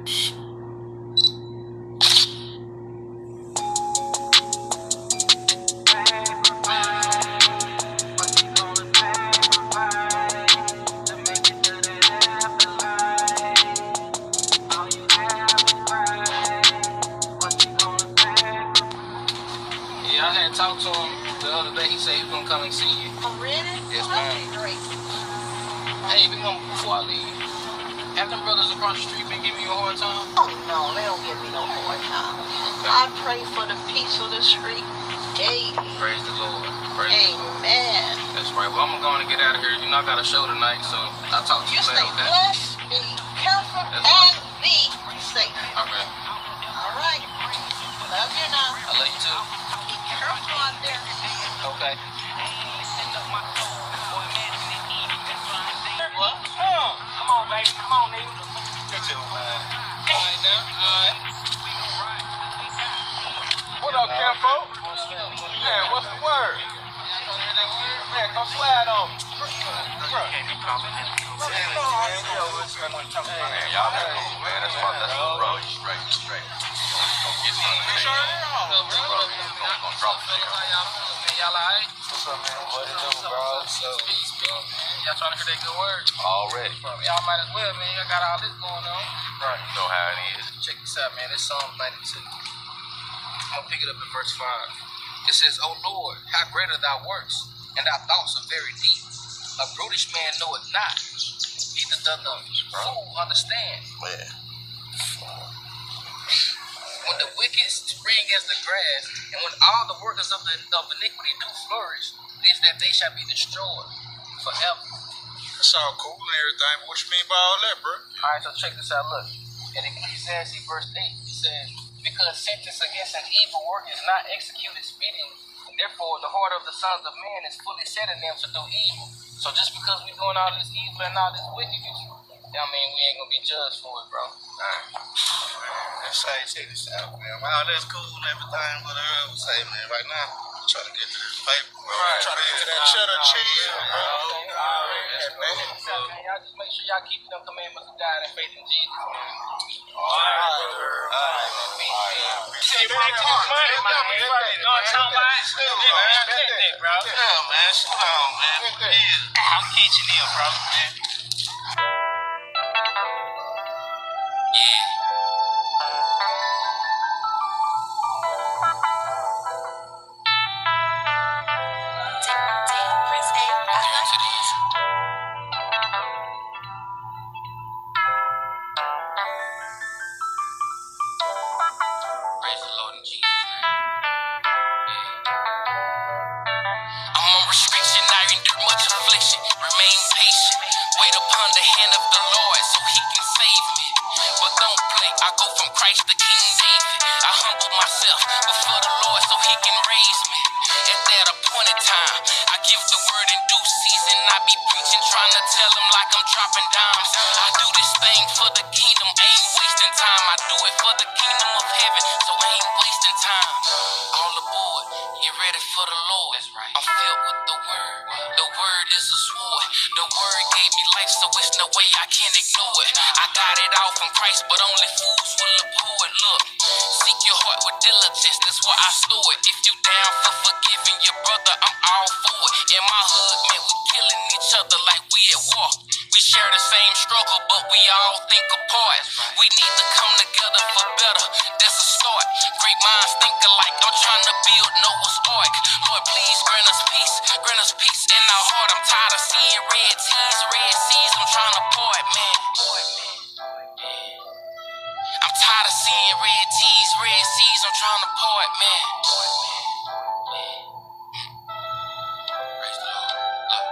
I had talked to him the other day. He said he was gonna come and see you. Oh, really? Yes, ma'am. Great. Hey, before I leave, have them brothers across the street been giving you a hard time? Oh, no, they don't give me no hard time. Okay. I pray for the peace of the street daily. Praise the Lord. Amen. That's right. Well, I'm going to get out of here. You know, I got a show tonight, so I'll talk to you later. You stay blessed, be careful, and be safe. Okay. All right. Love you now. I love you too. Be careful out there. Okay. What? Come on, baby. Come on, nigga. Get your man. All right, now. All right. What up, Kenfo? Man, what's the word? Man, come slide on me. Bro. Man, y'all been cool, man. That's my bro. You straight. Don't get me. Gonna drop it there. Y'all alright? What's up, man? What it do, bro? Peace. Y'all trying to hear that good word? Already. Y'all might as well, man. Y'all got all this going on. Right. You know how it is. Check this out, man. This Psalm 92. I'm gonna pick it up in verse 5. It says, O Lord, how great are thy works, and thy thoughts are very deep. A brutish man knoweth not, neither doth a fool understand. Man. When the wicked spring as the grass, and when all the workers of iniquity do flourish, it is that they shall be destroyed forever. That's all cool and everything, but what you mean by all that, bro? Alright, so check this out. Look, in Ecclesiastes verse 8, it says, because sentence against an evil work is not executed speedily, therefore the heart of the sons of men is fully set in them to do evil. So just because we're doing all this evil and all this wickedness, I mean, we ain't gonna be judged for it, bro. Check this out, man. All that's cool and everything, but I would say, man, right now, I'm trying to get to this paper, bro. Right. Trying to get to that cheddar cheese, bro. Y'all just make sure y'all keep them commandments of God and faith in Jesus, man. I'm catching him, bro, man. Praise the Lord in Jesus' name. I'm on restriction, I endure much affliction. Remain patient, wait upon the hand of the Lord so he can save me. But don't play, I go from Christ to King David. I humble myself before the Lord so he can raise me. At that appointed time, I give the word in due season. I be preaching, trying to tell them like I'm dropping dimes. I do this thing for the kingdom, ain't wasting time. I do it for the kingdom of heaven, so I ain't wasting time. All aboard, get ready for the Lord. That's right. I'm filled with the word. The word is a sword. The word gave me life, so it's no way I can ignore it. I got it all from Christ, but only fools will abhor it. Look, seek your heart with diligence, that's why I store it. If you down for forgiving your brother, I'm all for it. In my hood, man, we killing each other like we at war. We share the same struggle, but we all think apart. We need to come together for better, that's a start. Great minds think alike, I'm trying to build Noah's Ark. Lord, please grant us peace in our heart. I'm tired of seeing red seas, I'm trying to part, man. I'm tired of seeing red seas, I'm trying to part, man. Praise the Lord. Look,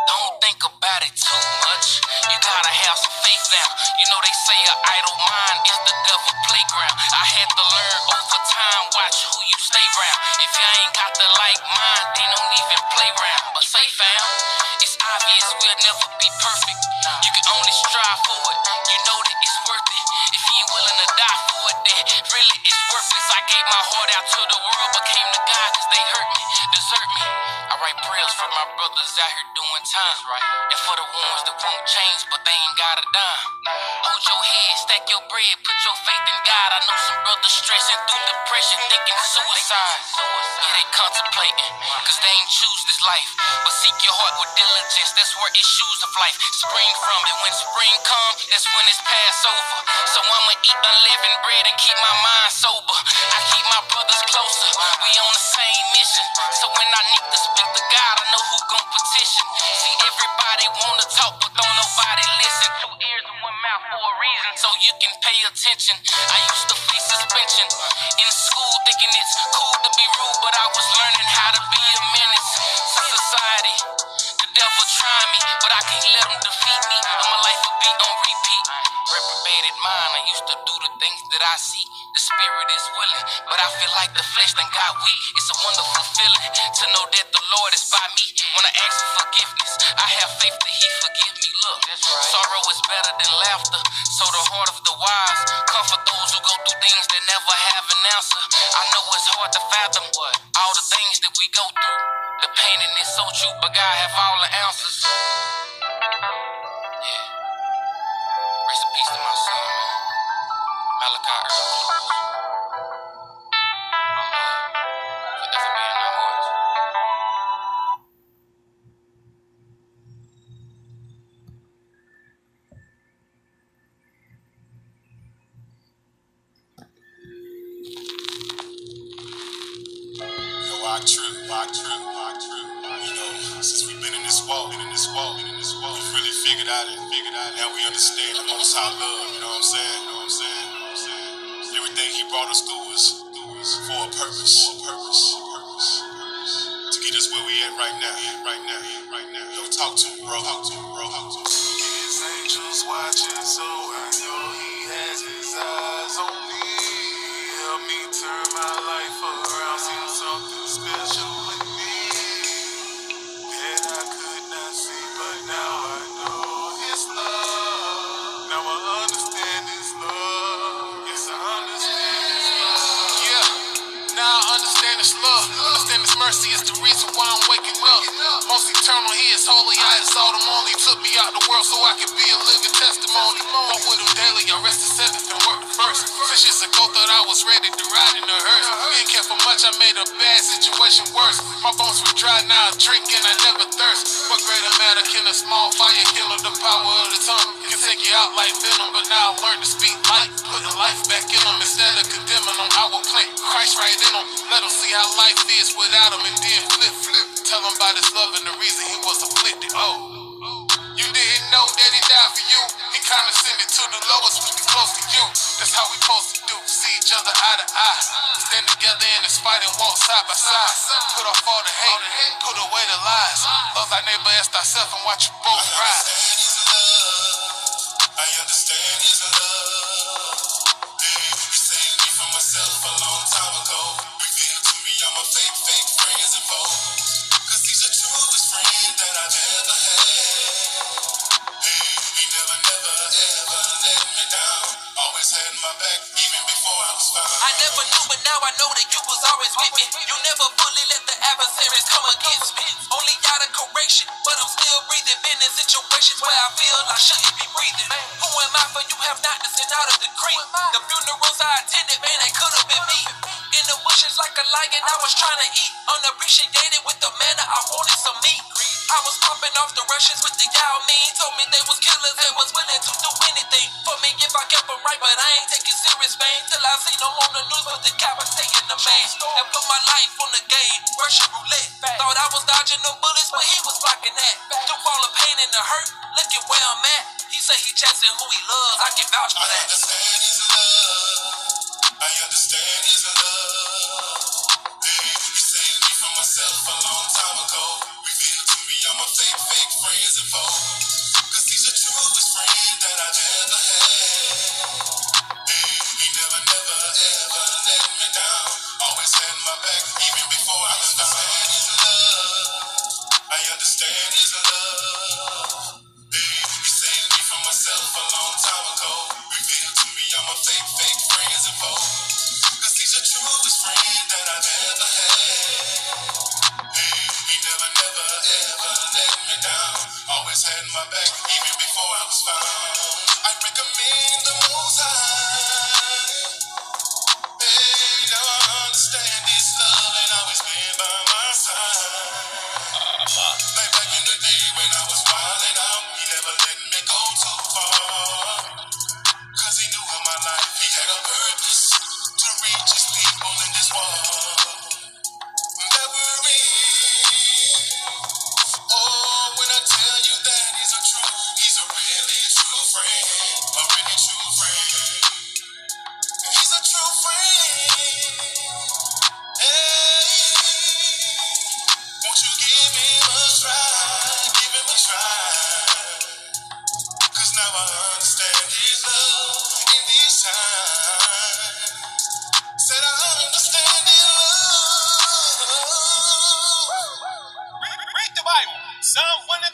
don't think about it too much. You gotta have some faith now. You know they say an idle mind is the devil playground. I had to learn over time, watch who you stay around. If you ain't got the like mind, they don't even play around. But say fam, it's obvious we'll never be perfect. You can only strive for it. You know that it's worth it. If you ain't willing to die for it, then really it's worthless. I gave my heart out to the world, but came to God cause they hurt me, desert me. I write prayers for my brothers out here doing times right. And for the ones that won't change, but they ain't got a dime. Hold your head, stack your bread, put your faith in God. I know some brothers stressing through depression, thinking suicide. Yeah, they contemplating, cause they ain't choose this life. But seek your heart with diligence, that's where issues of life spring from. And when spring comes, that's when it's Passover. So I'ma eat unleavened bread and keep my mind sober. I keep my brothers closer, we on the same mission. So when I need to speak to God, I know who gon' petition. See, everybody wanna talk, but don't nobody listen. 2 ears and 1 mouth for a reason, so you can pay attention. I used to face suspension in school, thinking it's cool to be rude, but I was learning how to be a menace to society. The devil trying me, but I can't let him defeat me, or my life will be on repeat. Reprobated mind, I used to do the things that I see. The spirit is willing, but I feel like the flesh done got weak. It's a wonderful feeling to know that the Lord is by me. When I ask for forgiveness, I have faith that He forgive me. Look, sorrow is better than laughter, so the heart of the wise comfort those who go through things that never have an answer. I know it's hard to fathom all the things that we go through. The pain in it so true, but God have all the answers. Yeah, rest in peace to my son, man. Malachi Earl. Forever be in our hearts. Walk true. You know, since we've been in this walk, we've really figured out now we understand the Most High love. You know what I'm saying? Everything He brought us through was for a purpose. To get us where we at right now. Yo, talk to him, bro. His angels watching, so I know He has His eyes on me. Help me turn my life around, see something special in me that I could not see, but now I know His love. Now I understand His love. Yes, I understand His love. Yeah, now I understand His love. Understand His mercy is the reason why I'm waking up. Most eternal, He is holy. I exalt Him only. Took me out the world so I could be a living testimony. Walk with Him daily. I rest the 7th and work the 1st. 6 years ago, thought I was ready to ride in the hearse. Didn't care for much, I made a bad situation worse. My bones were dry, now I drink and I never thirst. What greater matter can a small fire kindle? The power of the tongue can take you out like venom. But now I learned to speak life, putting life back in them. Instead of condemning them, I will plant Christ right in them. Let them see how life is without Him, and then flip. Tell them about His love and the reason He was afflicted. You didn't know that He died for you. He condescended to the lowest, which be close to you. That's how we supposed to do. See each other eye to eye. Stand together in this fight and walk side by side. Put off all the hate, put away the lies. Love thy neighbor as thyself and watch you both rise. I understand His love. Hey, He saved me from myself a long time ago. Revealed to me all my fake friends and foes. Cause He's the truest friend that I've ever had. He never, ever let me down. Always had my back, even before I was found. I never knew, but now I know that You was always with me. You never fully let the adversaries come against me. Only out of correction, but I'm still breathing. Been in situations where I feel I shouldn't be breathing. Who am I for you have not to send out of the creek? The funerals I attended, man, they could have been me. In the bushes like a lion, I was trying to eat. Unappreciated with the manna, I wanted some meat. I was popping off the Russians with the Yao mean. Told me they was killers and was willing to do anything for me if I kept them right, but I ain't taking serious, man. Till I seen them on the news with the cop stay in the main. And put my life on the game, Russian roulette. Thought I was dodging them bullets, but he was blocking that. Through all the pain and the hurt, look at where I'm at. He say he chasing who he loves, I can vouch for that. I understand His love. Hey, He saved me from myself a long time ago. Revealed to me all my fake friends and foes. Cause He's the truest friend that I've ever had. Hey, He never, ever let me down. Always had my back, even before I was found. I understand His love. Hey, He saved me from myself a long time ago. Revealed to me all my fake friends and foes. Cause He's the truest friend that I've ever had. Hey, He never, ever let me down. Always had my back, even before I was found. I recommend the Most High. friend, a really true friend. He's a true friend. Hey, won't you give him a try? Give him a try. Cause now I understand his love in these times. Said I understand his love. Read the Bible. Psalm 139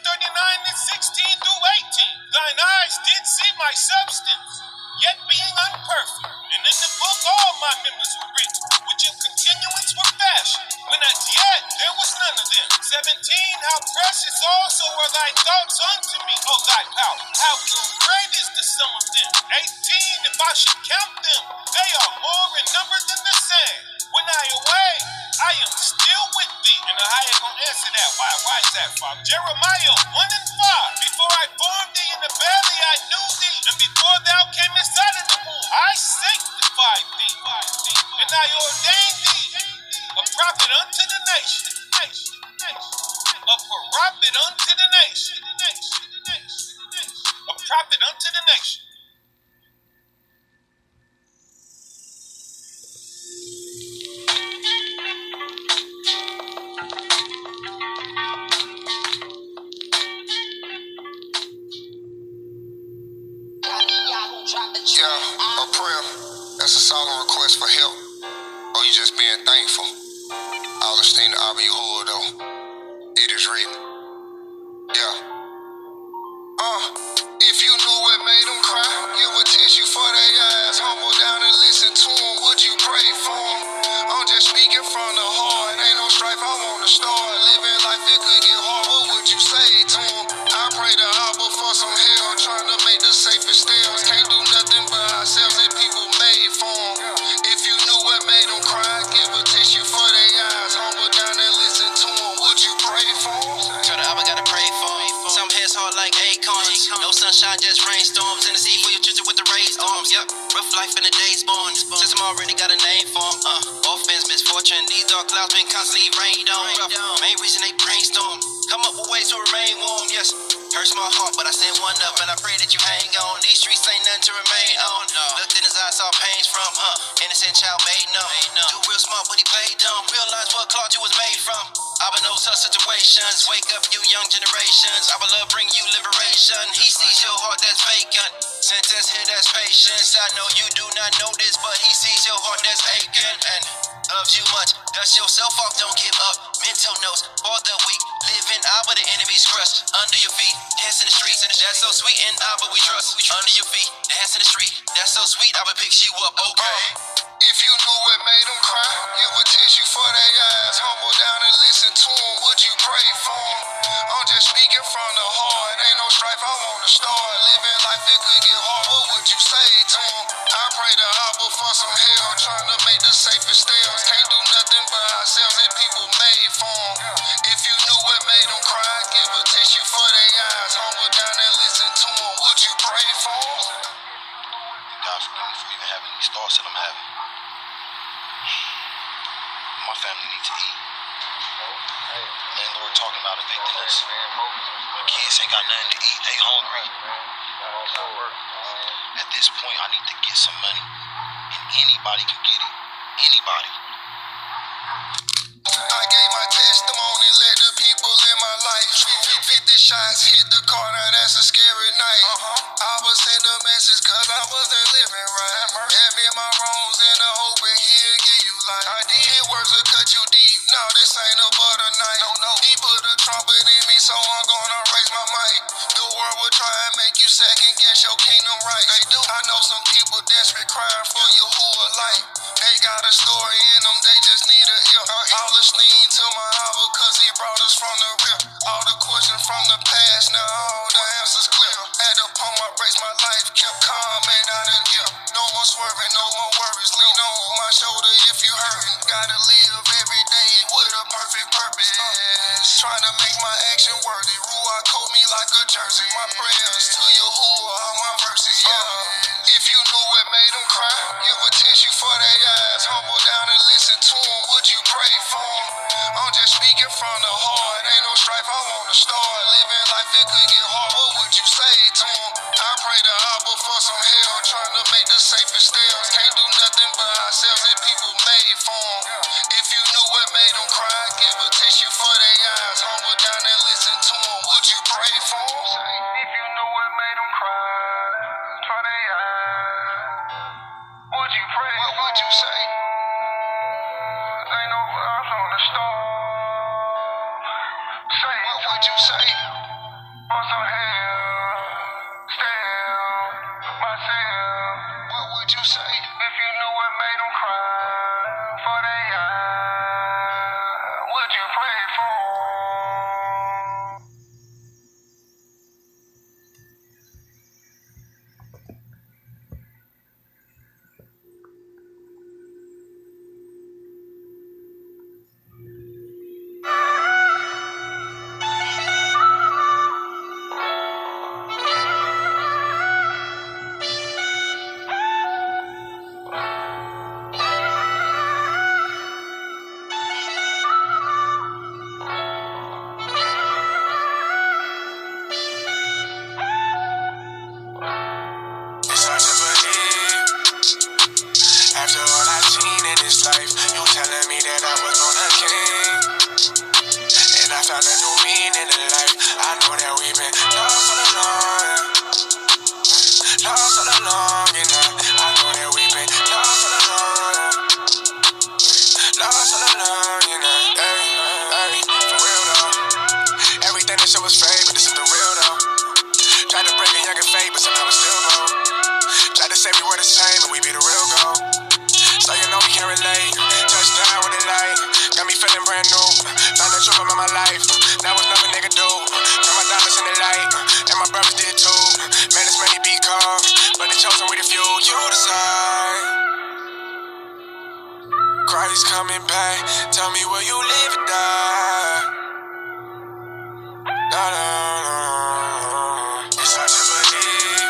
and 16 through 18. Thine eyes did see my substance, yet being unperfect. And in the book all my members were written, which in continuance were fashioned, when as yet there was none of them. 17. How precious also are thy thoughts unto me, O thy power. How great is the sum of them. 18. If I should count them, they are more in number than the sand. When I awake, I am still with thee. And how you gonna answer that? Why is that, Father? Jeremiah 1 and 5. Before I formed thee in the belly, I knew thee. And before thou camest out of the womb, I sanctified thee. And I ordained thee a prophet unto the nation. A prophet unto the nation. A prophet unto the nation. Yeah, a prayer. That's a solemn request for help. Or you just being thankful. Augustine Abba Yahuah, though. It is written. Yeah. If you knew what made them cry, give a tissue for their eyes. Humble down and listen to them. Would you pray for them? I'm just speaking from the heart. Ain't no strife, I want to start. Living life, it could get hard. What would you say to them? I pray to Abba for some help. Trying to make the safest steps. Can't do nothing but ourselves and people made for them. If you knew what made them cry, give a tissue for their eyes. Humble down and listen to them. Would you pray for them? Tell the Abba gotta pray for me. Some heads hard like acorns. No sunshine, just rainstorms. In the sea for your children with the raised arms. Yep, rough life in the days born. System already got a name for them. Offense, misfortune. These dark clouds been constantly rained on. Main reason they brainstorm. Come up with ways to remain warm. Yes, hurts my heart, but I send one up and I pray that you hang on. These streets ain't nothing to remain on. Looked in his eyes, saw pains from innocent child made numb. Do real smart, but he played dumb. Realize what cloth you was made from. Abba knows her situations. Wake up, you young generations. Abba love bring you liberation. He sees your heart that's vacant. Sentence here that's patience. I know you do not know this, but he sees your heart that's aching and loves you much. Dust yourself off, don't give up. Mental notes for the weak. Living Abba, the enemy's crushed. Under your feet, dance in the streets. That's so sweet, and Abba we trust. Under your feet, dance in the street. That's so sweet, Abba picks you up. Okay. If you knew what made them cry, give a tissue for their eyes. Humble down and listen to them. Would you pray for them? I'm just speaking from the heart. Ain't no strife, I want to start. Living life, it could get hard. What would you say to them? I pray to Abba for some help. Trying to make the safest steps. Can't do nothing but ourselves and people made for them. If you knew what made them cry, give a tissue for their eyes. Humble down and listen to them. Would you pray for them? God forgive me for even having these thoughts that I'm having. My family needs to eat. Landlord talking about evicting us. My kids ain't got nothing to eat. They hungry. At this point, I need to get some money. And anybody can get it. Anybody. I gave my testimony, let the people in my life. 50 shots hit the car, now that's a scary night. I was in the message cause I wasn't living right. Admit my wrongs in the hope and he'll give you life. I did words to cut you deep, no, this ain't a butter knife. He put a trumpet in me, so I'm gonna raise my mic. The world will try and make you second guess your kingdom right. I know some people desperate crying for Yahuah light. They got a story in them, they just need a ear. All the lean to my Abba, cause he brought us from the rear. All the questions from the past, now all the answers clear. Had to pump my brakes, my life kept calm and out of gear. No more swerving, no more worries. Lean on my shoulder if you hurting. Gotta live every day with a perfect purpose. Trying to make my action worthy. Ruach coat me like a jersey. My prayers to Yahuah, all my verses, yeah. If you knew what made them cry, give a tissue for their eyes. Humble down and listen to them. Would you pray for them? I'm just speaking from the heart. Ain't no strife, I wanna start living life, it could get hard. What would you say to him? I pray to Abba for some help, trying to make the safest steps. Can't do nothing by ourselves, and people made for 'em. If you knew what made them cry, give a tissue for their eyes. Humble down and listen to them. Would you pray for 'em? If you knew what made them cry, for their eyes. Would you pray? What would you say? Ain't no vibes on the star. Say, what would you say? On some hell, still myself. What would you say? If you knew what made them cry for their eyes, would you pray for 'em? It's hard to believe. After all I've seen in this life, you telling me that I was on a king. And I found a new meaning in life. I know that we've been lost all along. Lost all along, and I know that we've been lost all along. Lost all along, and hey, for real though. Everything that shit was fake, but this is the real though. Tried to break a younger fate, but somehow it's still gold. Tried to say we were the same, but we be the real goal. So you know we can relate. Touchdown with the light. Got me feeling brand new. Found the truth about my life. That was nothing nigga do. Turn my dollars in the light. And my brothers did too. Man, it's many be called, but the chosen we the few. You decide. Christ coming back. Tell me will you live or die? No, no, no. It's hard to believe.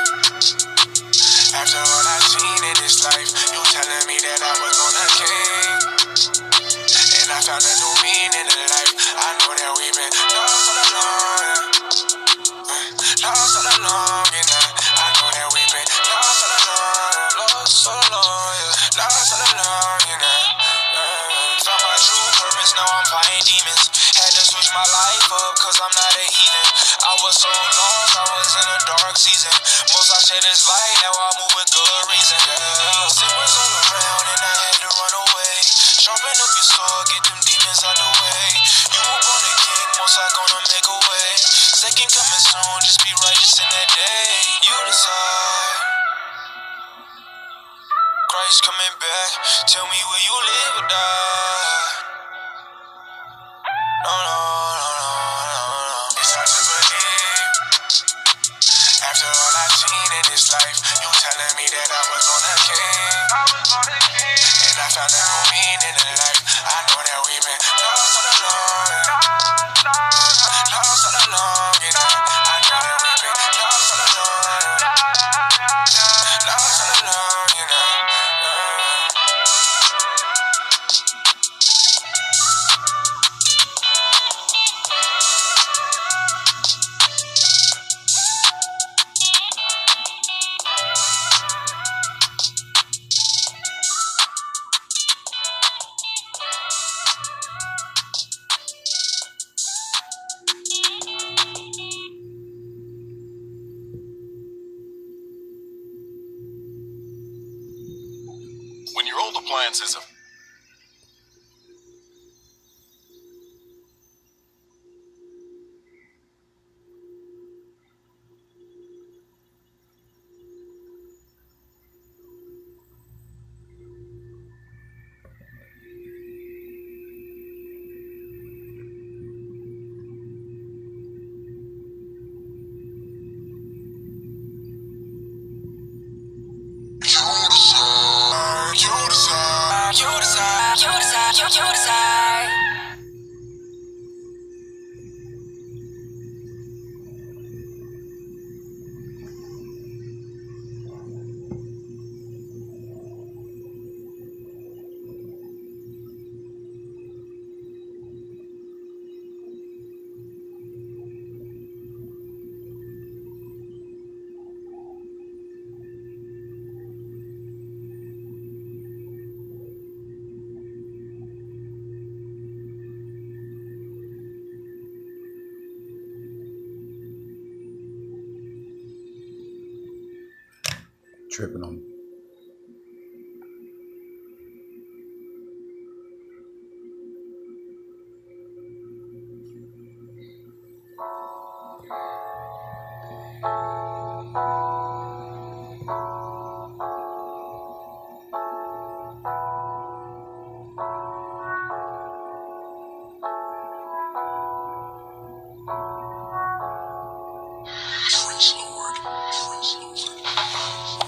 After all I've seen in this life, you telling me that I was on a king. And I found a new meaning in life. I know that we've been lost all along. Lost all along, and I know that we've been lost all along. Lost all along, yeah. Lost all along, and found my true purpose, now I'm fighting demons. Had to switch my life up, cause I'm not a heathen. I was so lost, I was in a dark season. Most I shed is light, now I move with good reason. Yeah. Sin was all around and I had to run away. Sharpen up your sword, get them demons out the way. You were born a king, most I gonna make a way. Second coming soon, just be righteous in that day. You decide. Christ coming back, tell me will you live or die? No, no, no, no, no, no. It's hard to believe. After all I've seen in this life, you telling me that I was on a king. And I found a new meaning in life. I know that we've been lost all along. Lost all along, and I know that we've been lost all along. Lost all along, and When your old appliances have you decide. Tripping on me.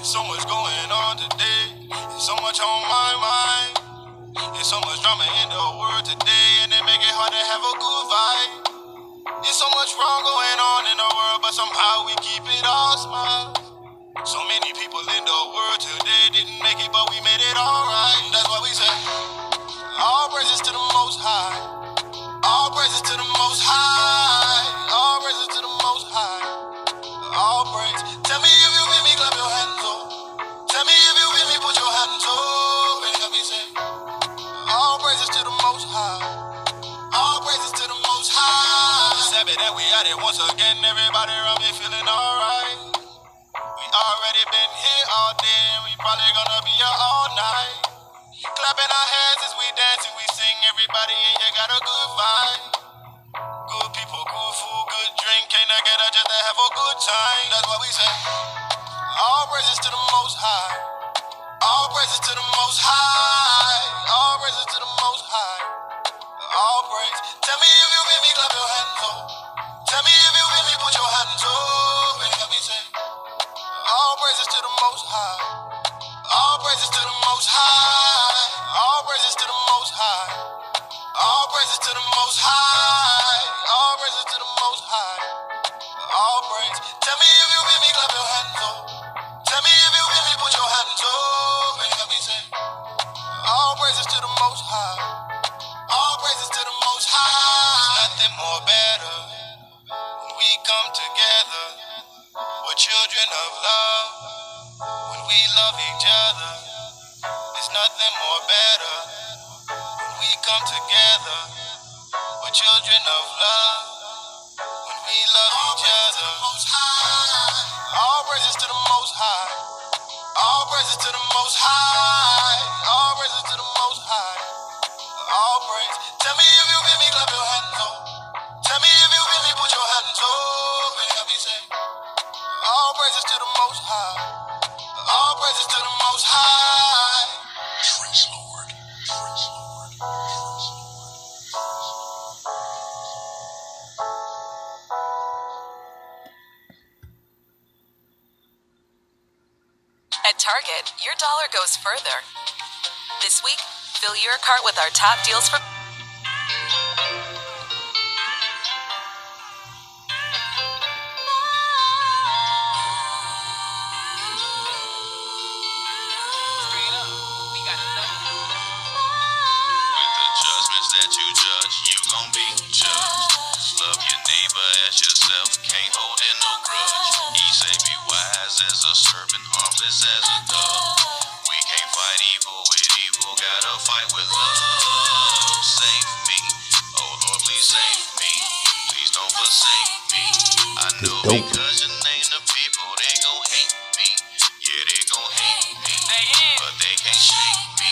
So much going on today. There's so much on my mind. There's so much drama in the world today, and it make it hard to have a good vibe. There's so much wrong going on in the world, but somehow we keep it all smile. So many people in the world today didn't make it, but we made it alright. That's why we say, all praises to the Most High. All praises to the Most High. All praises to the Most High. All praise. Tell me if you with me, clap your hands up. Tell me if you with me, put your hands up. And help me say, all praises to the Most High. All praises to the Most High. Sabbath that we at it once again. Everybody around me feeling alright. We already been here all day, and we probably gonna be here all night. Clapping our hands as we dance and we sing. Everybody in here got a good vibe. Good people, good food, good drink. Can't I get her just to have a good time? That's what we say. All praises to the Most High. All praises to the Most High. All praises to the Most High. All praise. Tell me if you with me, clap your hands up. Tell me if you with me, put your hands up. And help me say, all praises to the Most High. All praises to the Most High. All praises to the Most High. All praises to the Most High. All praises to the Most High. All praise. Tell me if you with me, clap your hands up. Tell me if you with me, put your hands up. And help me say, all praises to the Most High. All praises to the Most High. There's nothing more better when we come together. We're children of love when we love each other. There's nothing more better when we come together. We're children of love when we love each other. All praises to the Most High. All praises to the Most High. All praises to the Most High. All praise. Tell me if you with me, clap your hands up. Tell me if you with me, put your hands up. And help me say, all praises to the Most High. All praises to the Most High. Praise Lord. Praise Lord. At Target, your dollar goes further. This week, fill your cart with our top deals for... That you judge, you gon' be judged. Love your neighbor as yourself, can't hold in no grudge. He say be wise as a serpent, harmless as a dove. We can't fight evil with evil, gotta fight with love. Save me, oh Lord, please save me. Please don't forsake me. I know because your name the people, they gon' hate me. Yeah, they gon' hate me, but they can't shake me.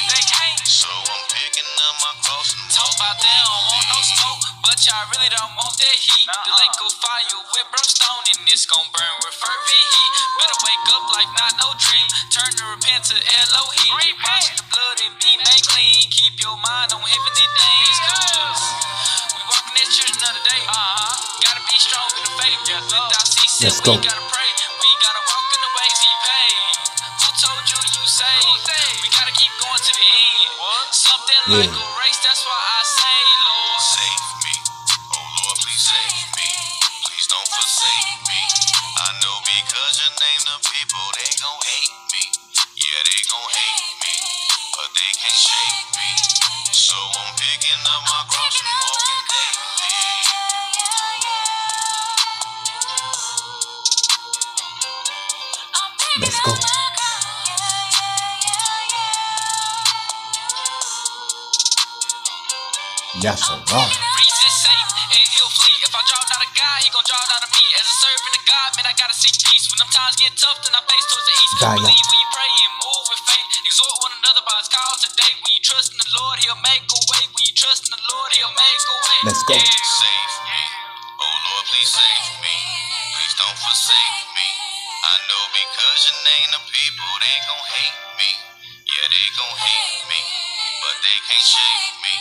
So I'm picking up my cross and talk about they don't want no smoke, but y'all really don't want that heat. The lake go fire with brimstone and it's gon' burn with fervent heat. Better wake up like not no dream. Turn to repent to Elohim. Keep washing the blood and be made clean. Keep your mind on heavenly things, cause we walking that children of the day. Gotta be strong in the faith. Without ceasing, we gotta pray. We gotta walk in the ways he paid. Who told you you saved? We gotta keep going to the end. Something like a race, that's why I say, Lord, save me. Oh Lord, please save me. Please don't forsake me. I know because your name the people, they gon' hate me. Yeah, they gon' hate me, but they can't shake me. So I'm picking up my cross and walking daily. Let's go. Yashar'Al. Reason is safe and he'll flee. If I draw out a guy, he gon' draw out of me. As a servant of God, man, I gotta seek peace. When them times get tough, then I face towards the east. Believe when you trust in the Lord, He'll make a way. When you trust in the Lord, He'll make a way. Let's go. Save me. Oh Lord, please save me. Please don't forsake me. I know because your name, the people, they gon' hate me. Yeah, they gon' hate me, but they can't shake me.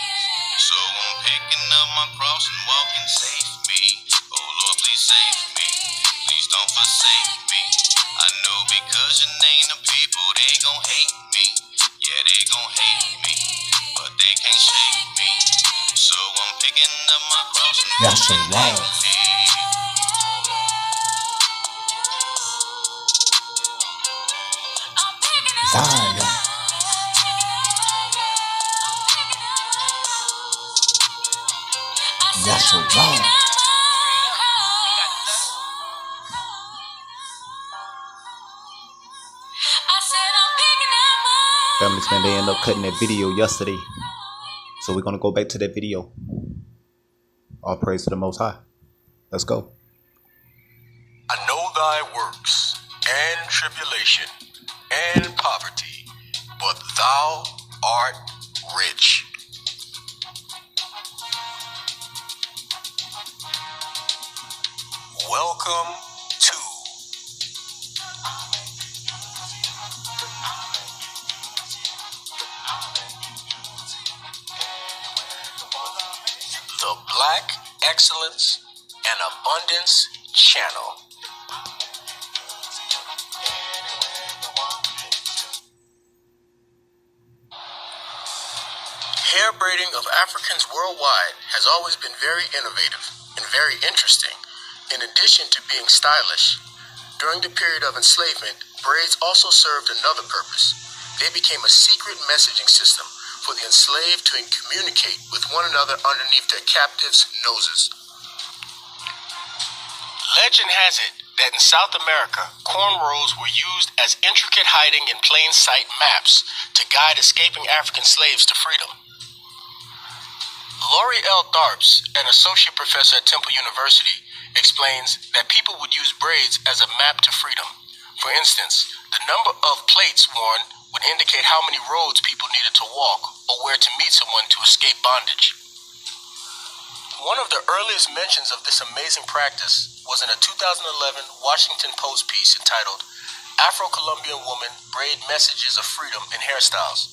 So I'm picking up my cross and walking safe me. Oh Lord, please save me. Please don't forsake me. I know because your name, the people, they gon' hate me. Yeah, they gon' hate me, but they can't shake me. So I'm picking up my cross and walking Yashar'Al. safe me. Zion. Yashar'Al. Family man, they ended up cutting that video yesterday. So we're going to go back to that video. All praise to the Most High. Let's go. I know thy works, and tribulation, and poverty, but thou art rich. Welcome to the Black Excellence and Abundance Channel. Hair braiding of Africans worldwide has always been very innovative and very interesting. In addition to being stylish, during the period of enslavement, braids also served another purpose. They became a secret messaging system for the enslaved to communicate with one another underneath their captives' noses. Legend has it that in South America, cornrows were used as intricate hiding in plain sight maps to guide escaping African slaves to freedom. Lori L. Tharps, an associate professor at Temple University, explains that people would use braids as a map to freedom. For instance, the number of plates worn would indicate how many roads people needed to walk or where to meet someone to escape bondage. One of the earliest mentions of this amazing practice was in a 2011 Washington Post piece entitled Afro-Colombian Woman Braid Messages of Freedom in Hairstyles.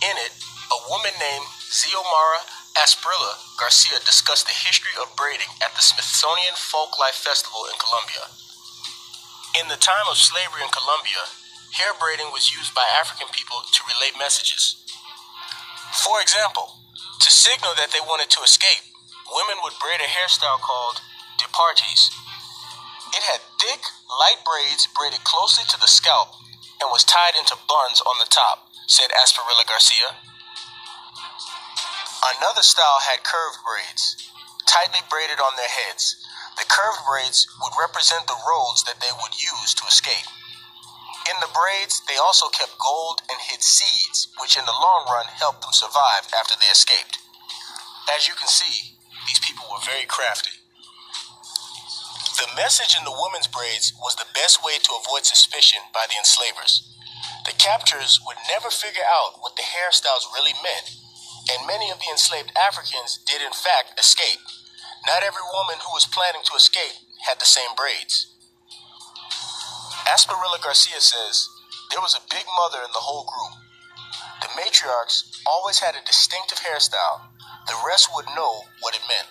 In it, a woman named Xiomara Asprilla Garcia discussed the history of braiding at the Smithsonian Folklife Festival in Colombia. In the time of slavery in Colombia, hair braiding was used by African people to relay messages. For example, to signal that they wanted to escape, women would braid a hairstyle called departes. It had thick, light braids braided closely to the scalp and was tied into buns on the top, said Asprilla Garcia. Another style had curved braids, tightly braided on their heads. The curved braids would represent the roads that they would use to escape. In the braids, they also kept gold and hid seeds, which in the long run helped them survive after they escaped. As you can see, these people were very crafty. The message in the women's braids was the best way to avoid suspicion by the enslavers. The captors would never figure out what the hairstyles really meant, and many of the enslaved Africans did in fact escape. Not every woman who was planning to escape had the same braids. Asprilla Garcia says, there was a big mother in the whole group. The matriarchs always had a distinctive hairstyle. The rest would know what it meant.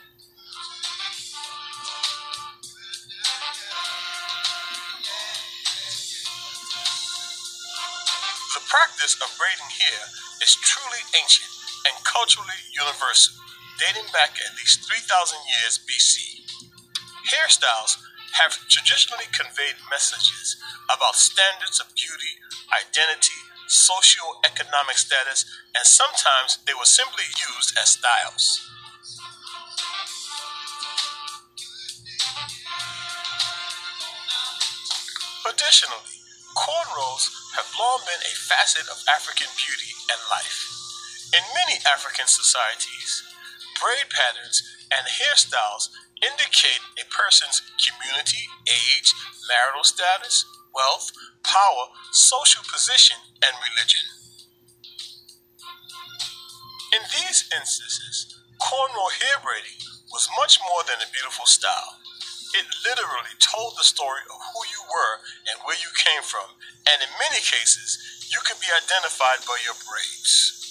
The practice of braiding hair is truly ancient and culturally universal, dating back at least 3,000 years BC. Hairstyles have traditionally conveyed messages about standards of beauty, identity, socio-economic status, and sometimes they were simply used as styles. Additionally, cornrows have long been a facet of African beauty and life. In many African societies, braid patterns and hairstyles indicate a person's community, age, marital status, wealth, power, social position, and religion. In these instances, cornrow hair braiding was much more than a beautiful style. It literally told the story of who you were and where you came from, and in many cases, you could be identified by your braids.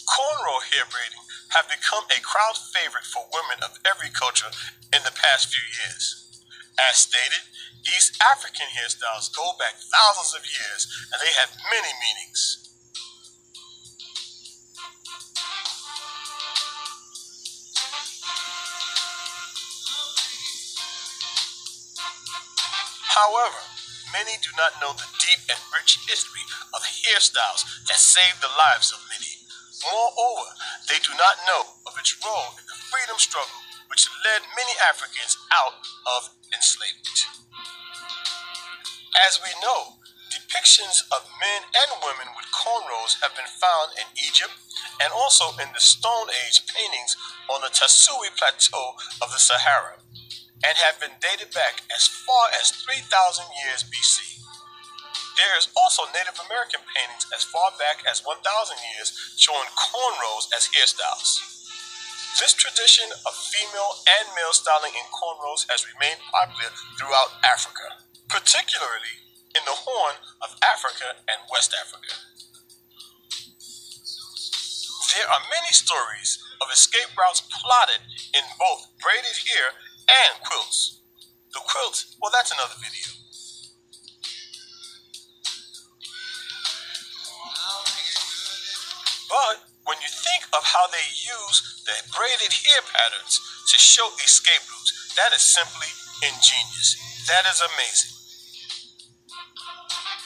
Cornrow hair braiding have become a crowd favorite for women of every culture in the past few years. As stated, East African hairstyles go back thousands of years, and they have many meanings. However, many do not know the deep and rich history of hairstyles that saved the lives of many. Moreover, they do not know of its role in the freedom struggle which led many Africans out of enslavement. As we know, depictions of men and women with cornrows have been found in Egypt and also in the Stone Age paintings on the Tasui Plateau of the Sahara, and have been dated back as far as 3,000 years BC. There is also Native American paintings as far back as 1,000 years showing cornrows as hairstyles. This tradition of female and male styling in cornrows has remained popular throughout Africa, particularly in the Horn of Africa and West Africa. There are many stories of escape routes plotted in both braided hair and quilts. The quilt, well, that's another video. But when you think of how they use the braided hair patterns to show escape routes, that is simply ingenious. That is amazing.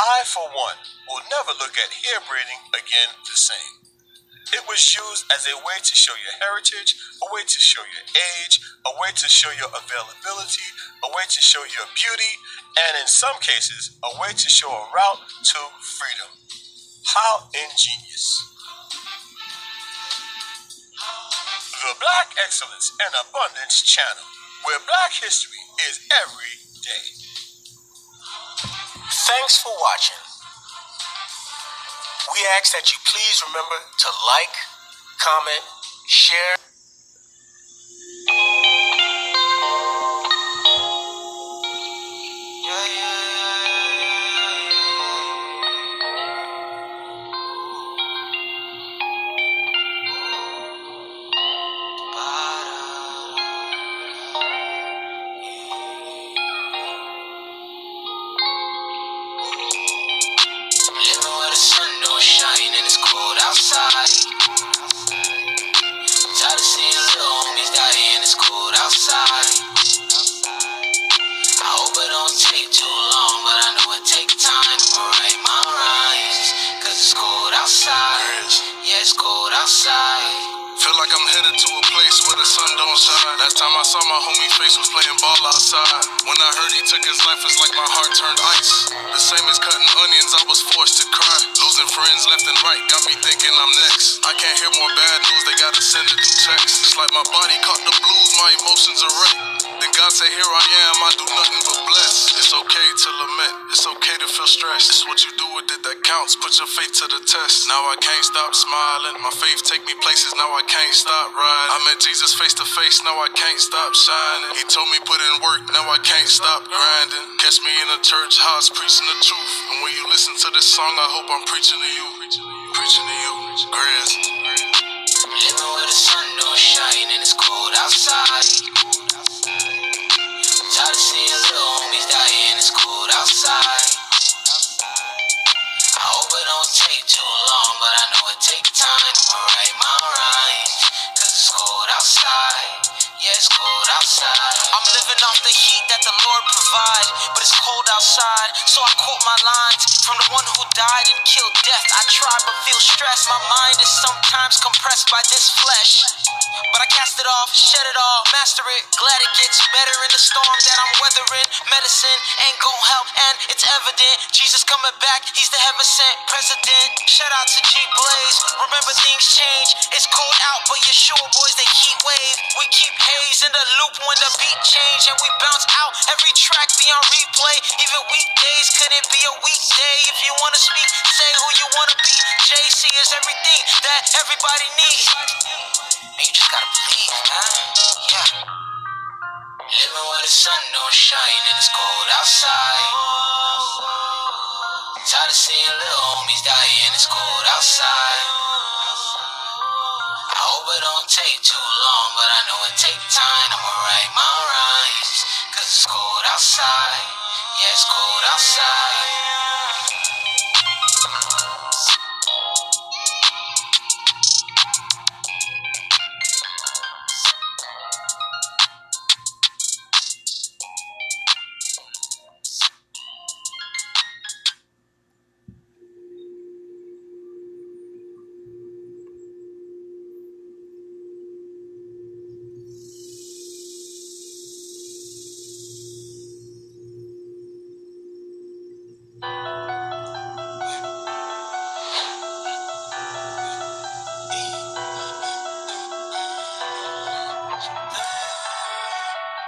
I, for one, will never look at hair braiding again the same. It was used as a way to show your heritage, a way to show your age, a way to show your availability, a way to show your beauty, and in some cases, a way to show a route to freedom. How ingenious. The Black Excellence and Abundance Channel, where Black history is every day. Thanks for watching. We ask that you please remember to like, comment, share. Living where the sun don't shine and it's cold outside. Tired of seeing little homies dying, it's cold outside. I hope it don't take too long, but I know it take time to write my rhymes. Cause it's cold outside, yeah, it's cold outside. Feel like I'm headed to a place where the sun don't shine. Last time I saw my homie face was playing ball outside. When I heard he took his life, it's like my heart turned ice. The same as cutting onions, I was forced to cry. Losing friends left and right, got me thinking I'm next. I can't hear more bad news, they gotta send it in text. It's like my body caught the blues, my emotions are wrecked. Then God say, here I am, I do nothing but bless. It's okay to lament, it's okay to feel stressed. It's what you do with it that counts, put your faith to the test. Now I can't stop smiling, my faith take me places, now I can't stop riding. I met Jesus face to face, now I can't stop shining. He told me put in work, now I can't stop grinding. Catch me in a church house preaching the truth. And when you listen to this song, I hope I'm preaching to you. Preaching to you, Grizz. Living where the sun don't shine and it's cold outside. Tired of seeing little homies dying, it's cold outside. I hope it don't take too long, but I know it take time to write my rhymes. Cause it's cold outside, yeah, it's cold outside. I'm living off the heat that the Lord provides, but it's cold outside, so I quote my lines from the one who died and killed death. I try but feel stressed, my mind is sometimes compressed by this flesh. But I cast it off, shed it all, master it. Glad it gets better in the storm that I'm weathering. Medicine ain't gon' help, and it's evident Jesus coming back, he's the heaven sent president. Shout out to G Blaze, remember things change. It's cold out, but you're sure boys, they heat wave. We keep hail DJs in the loop when the beat change and we bounce out. Every track be on replay. Even weekdays couldn't be a weekday. If you wanna speak, say who you wanna be. JC is everything that everybody needs. And you just gotta believe, man. Yeah. Living where the sun don't shine and it's cold outside. Tired of seeing little homies dying, it's cold outside. I hope it don't take too long, but I know it take time. I'ma write my rhymes, cause it's cold outside. Yeah, it's cold outside.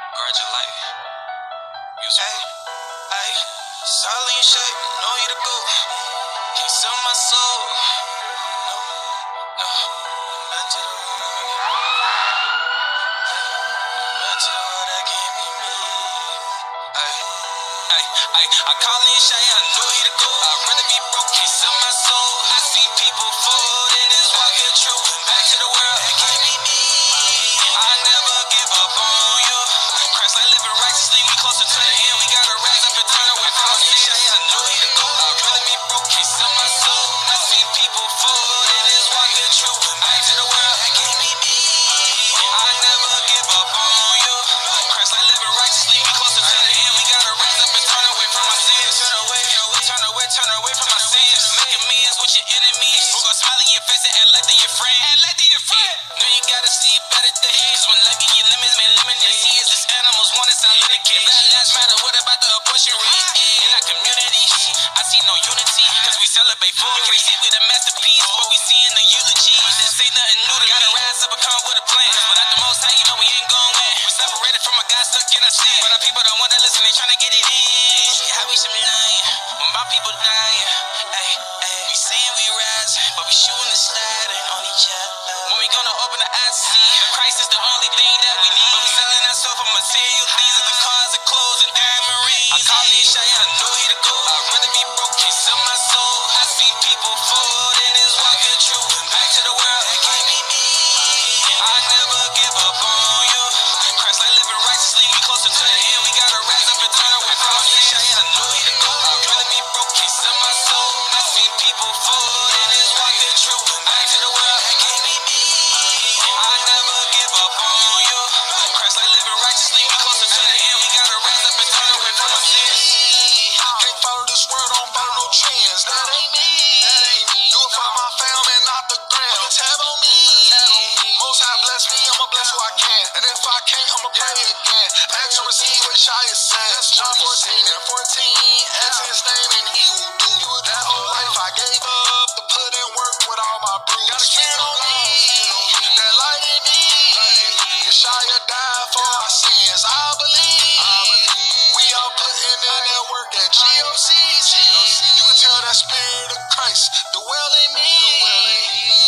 Guard your life. Ay, solid in shape, know you the goat. Can't sell my soul. No, back to the road. Back to the road, that can't be me. I call in shy, I know he the goat. I'd rather be broke, can't sell my soul. I see people fold in this walking true. Back to the world, that can't be me. I never give up on you. Christ like living righteously, we closer to the end. We gotta rise up and turn away from our sins. I know he the goat. I'd rather be broke, can't sell my soul. I see people fold in this walking true. Back to the world, that can't be me. I never give up on you. Christ like living righteously, we closer to the end. We gotta rise up and turn away from our sins. Turn away from my sins. Make amends with your enemies. Who gon' smile in your face and act like they your friend? Know you gotta see better days. When life give you lemons, man, lemonade. See, it's just animals want us out in the cage. That last matter, what about the abortion rate? In our communities, I see no unity. Cause we celebrate food. We see with a masterpiece. What we see in the eulogies. This ain't nothing new to me. Gotta rise up and come with a plan. Cause without the most high, you know we ain't gon' win. We separated from a God stuck in our sin. But our people don't wanna listen, they tryna get it in. How we should be lying when my people dying. We saying we rise, but we shooting the sliding on each other. When we gonna open the eyes to see that Christ is the only thing that we need. But we selling ourselves for material things, like the cars, the clothes, and diamonds. I call it shy, I know he the goat. I'd rather be broke, can't sell my soul. I see people fold in this walking true. Back to the world, that can't be me. I never give up on you. Christ like living righteously, we closer to the end. We gotta rise up and turn away from our sins. I know he the goat. I'd rather be broke, can't sell my soul. I see people fold in this walking true. Back to the world, that can't be me. I never give up on you. Christ like living righteously, we closer to the end. We gotta rise up and turn away from our sins. Can't follow this world, don't follow no trends. That ain't me. Do it for my family, not the gram. Tab on me. Most high bless me, I'ma bless who I can. And if I can't, I'ma pray again. Ask to receive what Shia says. John 14 and 14. Ask his name and he will do. That old life I gave up to put in work with all my bruise. Gotta stand on me. That light in me. Yashia died for our sins. I believe. We all putting in that work at GOC. You can tell that spirit of Christ dwell in me.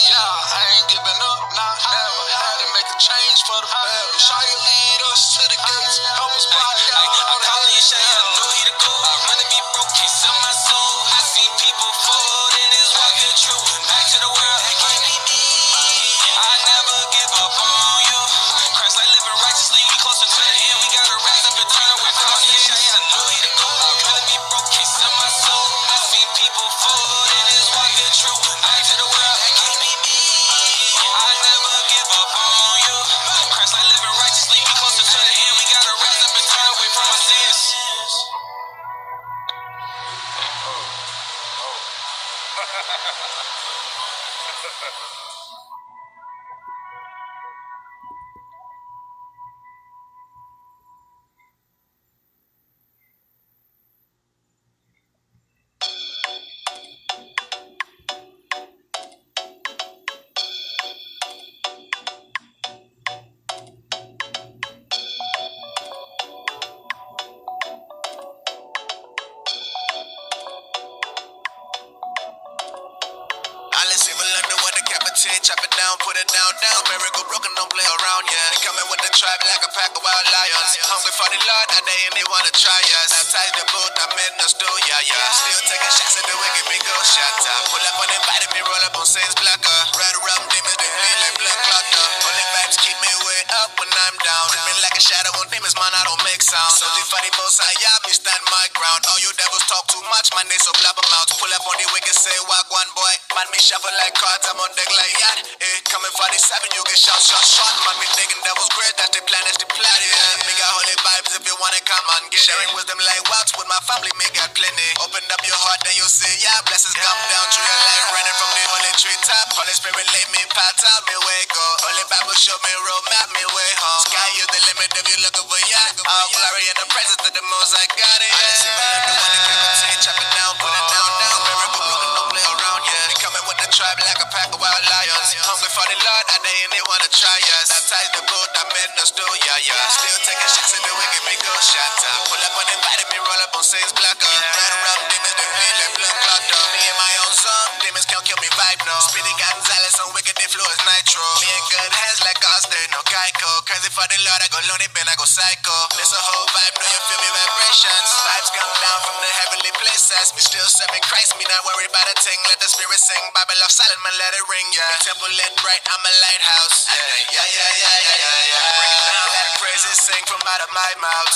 Yeah, I ain't giving up, not never. Had to make a change for the better. Yashia lead us to the gates. Help us block out all the haters. I know he the goat. I'd rather be broke, can't sell my soul. I see people fold in this walking true. Back to the world, that can't be me. I never give up on you. Christ like living righteously, we closer to the end. We gotta rise up and turn away from our sins. I know he the goat. I'd rather be broke, can't sell my soul. I see people fold in this walking true. Back to the world, that can't be me. I never give up on you. Christ like living righteously, we closer to the end. We gotta rise up and turn away from our sins. decapitate, chop it down, put it down, down. Miracle broken, don't play around, yeah. They coming with the tribe like a pack of wild lions. Hungry for the Lord, that day and they wanna try us. Baptize the boat, I'm in the stew, yeah, yeah. Still taking shots at the wicked, me go shot top. Pull up on them, body me roll up on Saints blocker. Red rum demons, they bleed like blood clotter. Only vibes keep me way up when I'm down. Been like a shadow on demons, man, I don't make sound. So the for the most high, yeah, me stand my ground. All you devils talk too much, man, they so blab 'em out. Pull up on the wicked, say walk one boy. Man, me shuffle like cards, I'm on deck like yacht. Coming for the 7, you get shot, shot, shot. Man, me thinking devils great, that's the plan, yeah. Me got holy vibes if you wanna come and get sharing wisdom like wax with my family, me got plenty. Open up your heart, then you'll see, yeah, blessings come down through your life. Running from the holy tree top. Holy Spirit, let me pat out, me way go. Holy Bible show me road map, me way home. Sky is the limit if you looking for yacht. All glory in the presence of the most I got it, yeah. I see what I do when the capitate, chop it down, put it down, down. Miracle broken, don't play around, yeah. They coming with the tribe like a pack of wild lions. Hungry for the Lord, that day and they wanna try us. Baptize the boat, I'm in the stew, yeah, yeah. Still taking shots at the wicked, me go shot top. Pull up on them, body me roll up on Saints blocker. Red rum demons, they bleed like blood clotter. Me and my own son, demons can't kill me vibe, no. Speedy Gonzalez on wicked, they flow is nitro. Me in good hands like Austin, no Geico. Crazy for the Lord, I go lonely, Ben, I go psycho. There's a whole vibe, know you feel me vibrations. Vibes come down from the heavenly places. Me still serving Christ, me not worried about a thing. Let the spirit sing, Bible of silent, man, let it ring, yeah. The temple lit bright, I'm a lighthouse. Yeah, yeah, yeah, yeah, yeah, yeah, yeah. Let praises sing from out of my mouth.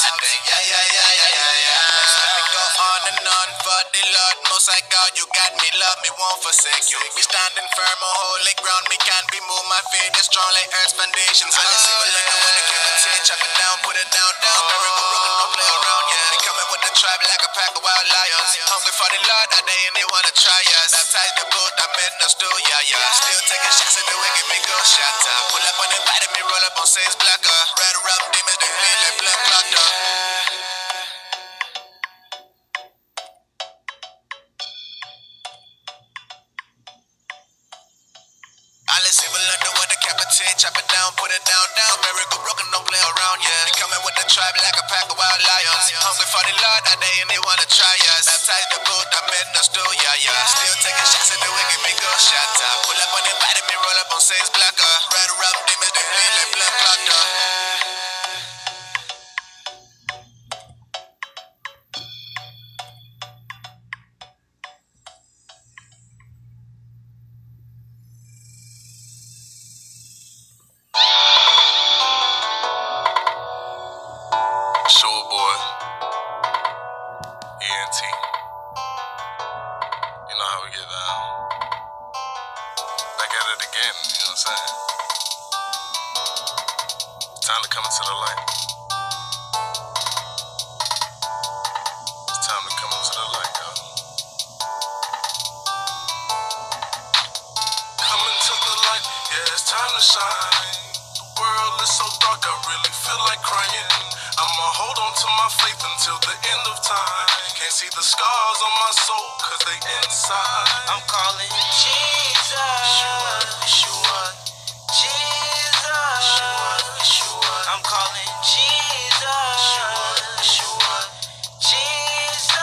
Yeah, yeah, yeah, yeah, yeah, yeah. Let me go on and on for the Lord. Most High God, you got me, love me, won't forsake you. Me standing firm on holy ground, me can't be moved. My faith is strong like earth's foundations. I can see what like the wind, capitate, chop it down, put it down, down. Miracle broken, don't play around, yeah. They coming with the tribe like a pack of wild lions. Hungry for the Lord, that day and they wanna try us. Baptize the boat, I'm in the stew, yeah, yeah. Still taking shots at the wicked, me go shot top. Pull up on them, body me roll up on Saints blocker. Red rum demons, they bleed like blood clotter. Let's see what London with the capitate, chop it down, put it down, down. Miracle broken, don't play around, yeah. They coming with the tribe like a pack of wild lions. Hungry for the Lord, that day and they wanna try us. Baptize the boat, I'm in the stew, yeah, yeah. Still taking shots at the wicked, me go shot top. Pull up on them, body me roll up on Saints blocker. Red rum demons, they bleed like blood clotter. Sure, boy. ENT. You know how we get down. Back at it again, you know what I'm saying? Time to come into the light. It's time to come into the light, y'all. Come into the light, yeah, it's time to shine. The world is so dark, I really feel like crying. I'ma hold on to my faith until the end of time. Can't see the scars on my soul, cause they inside. I'm calling Jesus, Yeshua, Jesus, Yeshua. I'm calling Jesus, Yeshua, Jesus,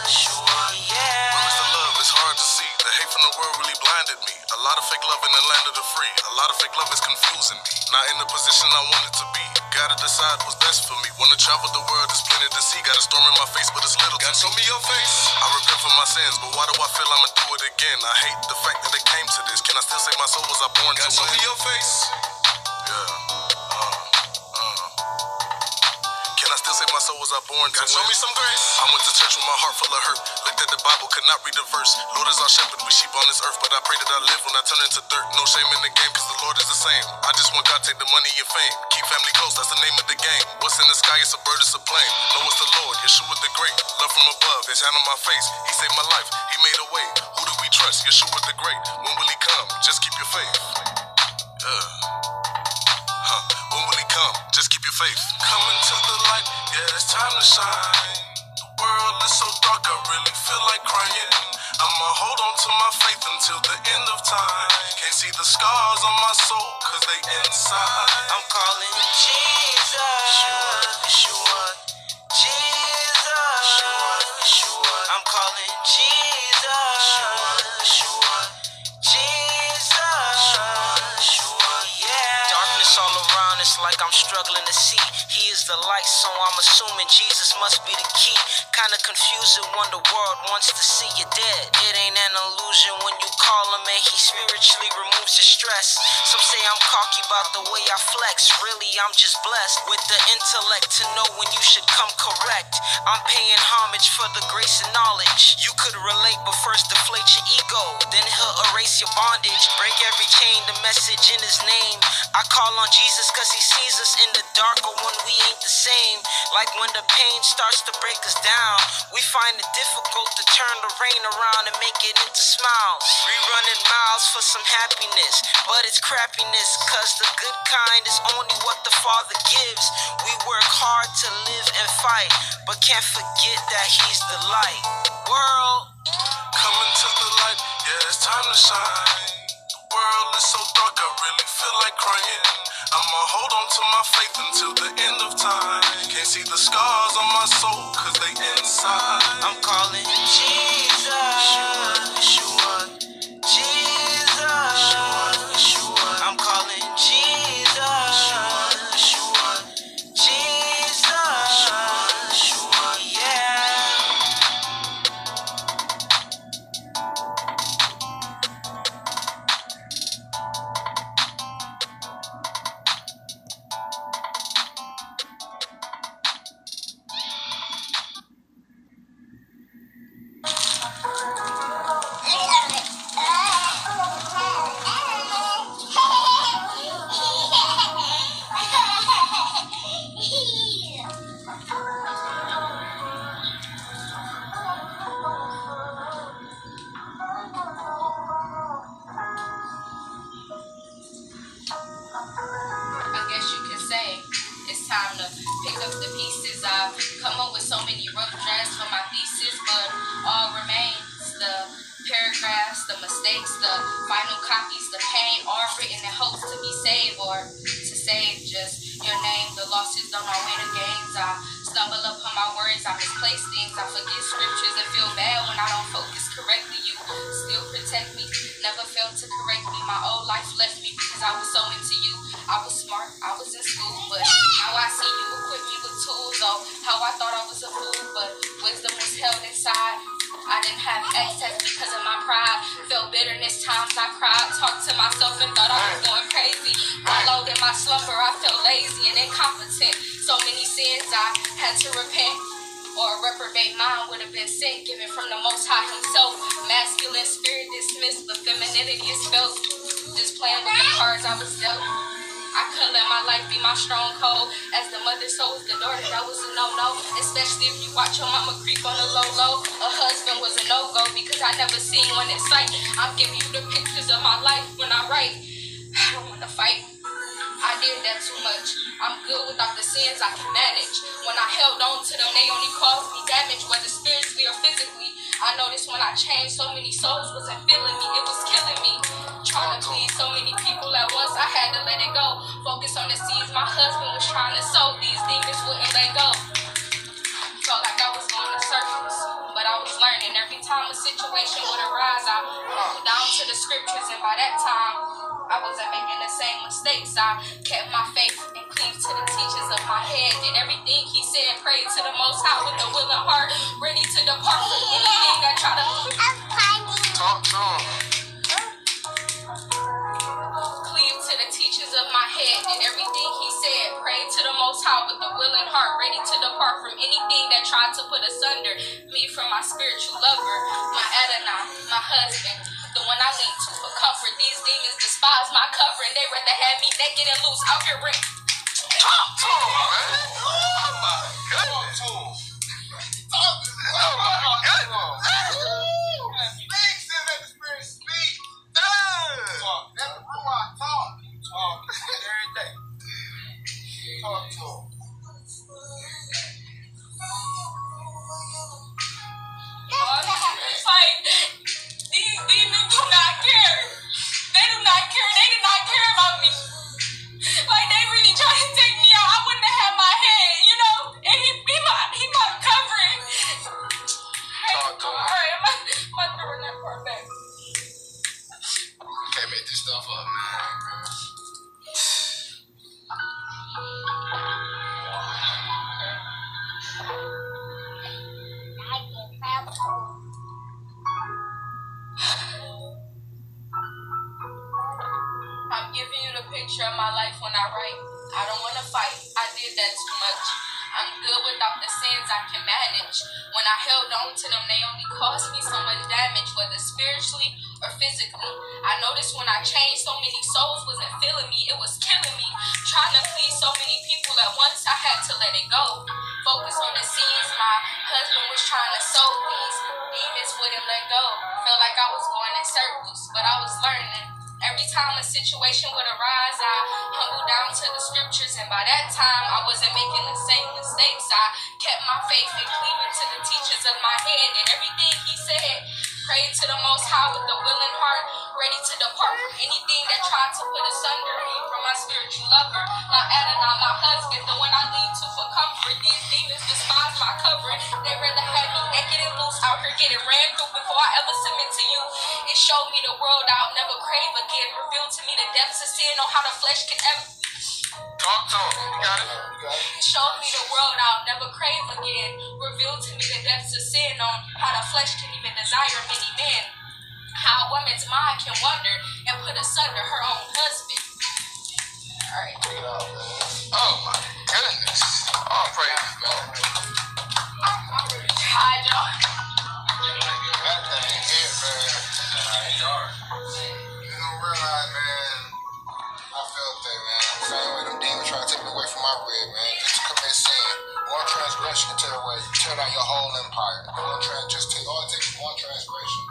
Yeshua. Yeah. Where is the love? It's hard to see. The hate from the world really blinded me. A lot of fake love in the land of the free. A lot of fake love is confusing me. Not in the position I wanted to be. Gotta decide what's best for me. Wanna travel the world, there's plenty to see. Got a storm in my face, but it's little. God, show me your face. I repent for my sins, but why do I feel I'ma do it again? I hate the fact that it came to this. Can I still say my soul was I born God, to show me your face. Yeah. Can I still say my soul was I born to show me some grace? I went to church with my heart full of hurt. Looked at the Bible, could not read a verse. Lord is our shepherd, we sheep on this earth. But I pray that I live when I turn into dirt. No shame in the game, cause the Lord is the same. I just want God to take the money and fame. Keep family close, that's the name of the game. What's in the sky, it's a bird, it's a plane. No, it's the Lord, Yeshua the great. Love from above, his hand on my face. He saved my life, he made a way. Who do we trust? Yeshua the great. When will he come? Just keep your faith. When will he come? Just keep your faith. Come into the light, yeah, it's time to shine. The world is so dark, I really feel like crying. I'ma hold on to my faith until the end of time. Can't see the scars on my soul, cause they inside. I'm calling Jesus, Yeshua, Jesus, Yeshua. I'm calling Jesus, Yeshua, Jesus. like I'm struggling to see. He is the light, so I'm assuming Jesus must be the key. Kinda confusing when the world wants to see you dead. It ain't an illusion when you call him and he spiritually removes your stress. Some say I'm cocky about the way I flex. Really, I'm just blessed with the intellect to know when you should come correct. I'm paying homage for the grace and knowledge. You could relate, but first deflate your ego, then he'll erase your bondage. Break every chain, the message in his name. I call on Jesus cause he sees us in the dark or when we ain't the same. Like when the pain starts to break us down, we find it difficult to turn the rain around and make it into smiles. Rerunning miles for some happiness, but it's crappiness, cause the good kind is only what the Father gives. We work hard to live and fight, but can't forget that he's the light. World, Coming to the light, yeah, it's time to shine. The world is so dark, I really feel like crying. I'ma hold on to my faith until the end of time. Can't see the scars on my soul, cause they inside. I'm calling Jesus, Yeshua, Jesus, Yeshua. I'm calling Jesus, Yeshua, Jesus, Yeshua, yeah. I guess you could say it's time to pick up the pieces. I've come up with so many rough drafts for my thesis, but all remains the paragraphs, the mistakes, the final copies, the pain, all written in hopes to be saved or to save just your name. The losses don't know win the games. I stumble upon my words, I misplace things, I forget scriptures and feel bad when I don't focus correctly. You still protect me, never failed to correct me. My old life left me because I was so into you. I was smart, I was in school, but now I see you equip me with tools. Oh, how I thought I was a fool, but wisdom was held inside. I didn't have access because of my pride. Felt bitterness, times I cried. Talked to myself and thought I was going crazy. Wallowed in my slumber, I felt lazy and incompetent. So many sins I had to repent. Or a reprobate mind would have been sent, given from the Most High himself. Masculine spirit dismissed, but femininity is felt. Just playing with the cards I was dealt. I couldn't let my life be my stronghold. As the mother, so was the daughter. That was a no-no. Especially if you watch your mama creep on the low-low. A husband was a no-go because I never seen one in sight. I'm giving you the pictures of my life when I write. I don't want to fight. I did that too much. I'm good without the sins I can manage. When I held on to them, they only caused me damage, whether spiritually or physically. I noticed when I changed, so many souls wasn't feeling me. It was killing me. Trying to please so many people at once, I had to let it go. Focus on the seeds my husband was trying to sow. These demons wouldn't let go. Felt like I was going in circles, but I was learning. Every time a situation would arise, I went down to the scriptures, and by that time, I wasn't making the same mistakes. I kept my faith and cleaved to the teachers of my head. Did everything he said, prayed to the Most High with a willing heart, ready to depart from anything that tried to Talk to him. cleave to the teachers of my head. Did everything he said, prayed to the Most High with a willing heart, ready to depart from anything that tried to put asunder me from my spiritual lover, my Adonai, my husband, the one I lean to for comfort. These demons despise my covering. They rather have me naked and loose out here ring. Talk to him, man. Oh my goodness. Oh my goodness. Speak, send that spirit speak. Talk. Let the Ruach talk. Talk every day. Talk to him. It's like these demons do not care. They do not care. They did not care about me. Like they really trying to take me out. I wouldn't have had my head the picture of my life when I write. I don't want to fight. I did that too much. I'm good without the sins I can manage. When I held on to them, they only caused me so much damage, whether spiritually or physically. I noticed when I changed, so many souls wasn't feeling me. It was killing me. Trying to please so many people at once, I had to let it go. Focus on the seeds my husband was trying to sow. These demons wouldn't let go. Felt like I was going in circles, but I was learning. Every time a situation would arise, I humbled down to the scriptures, and by that time, I wasn't making the same mistakes. I kept my faith and cleaving to the teachers of my head, and everything he said. Prayed to the Most High with a willing heart, ready to depart from anything that tried to put asunder me from my spiritual lover. My Adonai, my husband, the one I lead to for comfort. These demons despise my covering. They rather have me naked and loose out here getting ran through before I ever submit to you. It showed me the world I'll never crave again. Revealed to me the depths of sin on how the flesh can ever. Talk to him. You got it? It showed me the world I'll never crave again. Revealed to me the depths of sin on how the flesh can even desire many men. How a woman's mind can wander and put asunder her own husband. Alright. Oh my goodness. All praise, man. I'm really tired, y'all. That thing hit, man. You don't realize, man. I felt that, man. Same way them demons trying to take me away from my bread, man. Just to commit sin. One transgression can tear down your whole empire. All it takes is one transgression.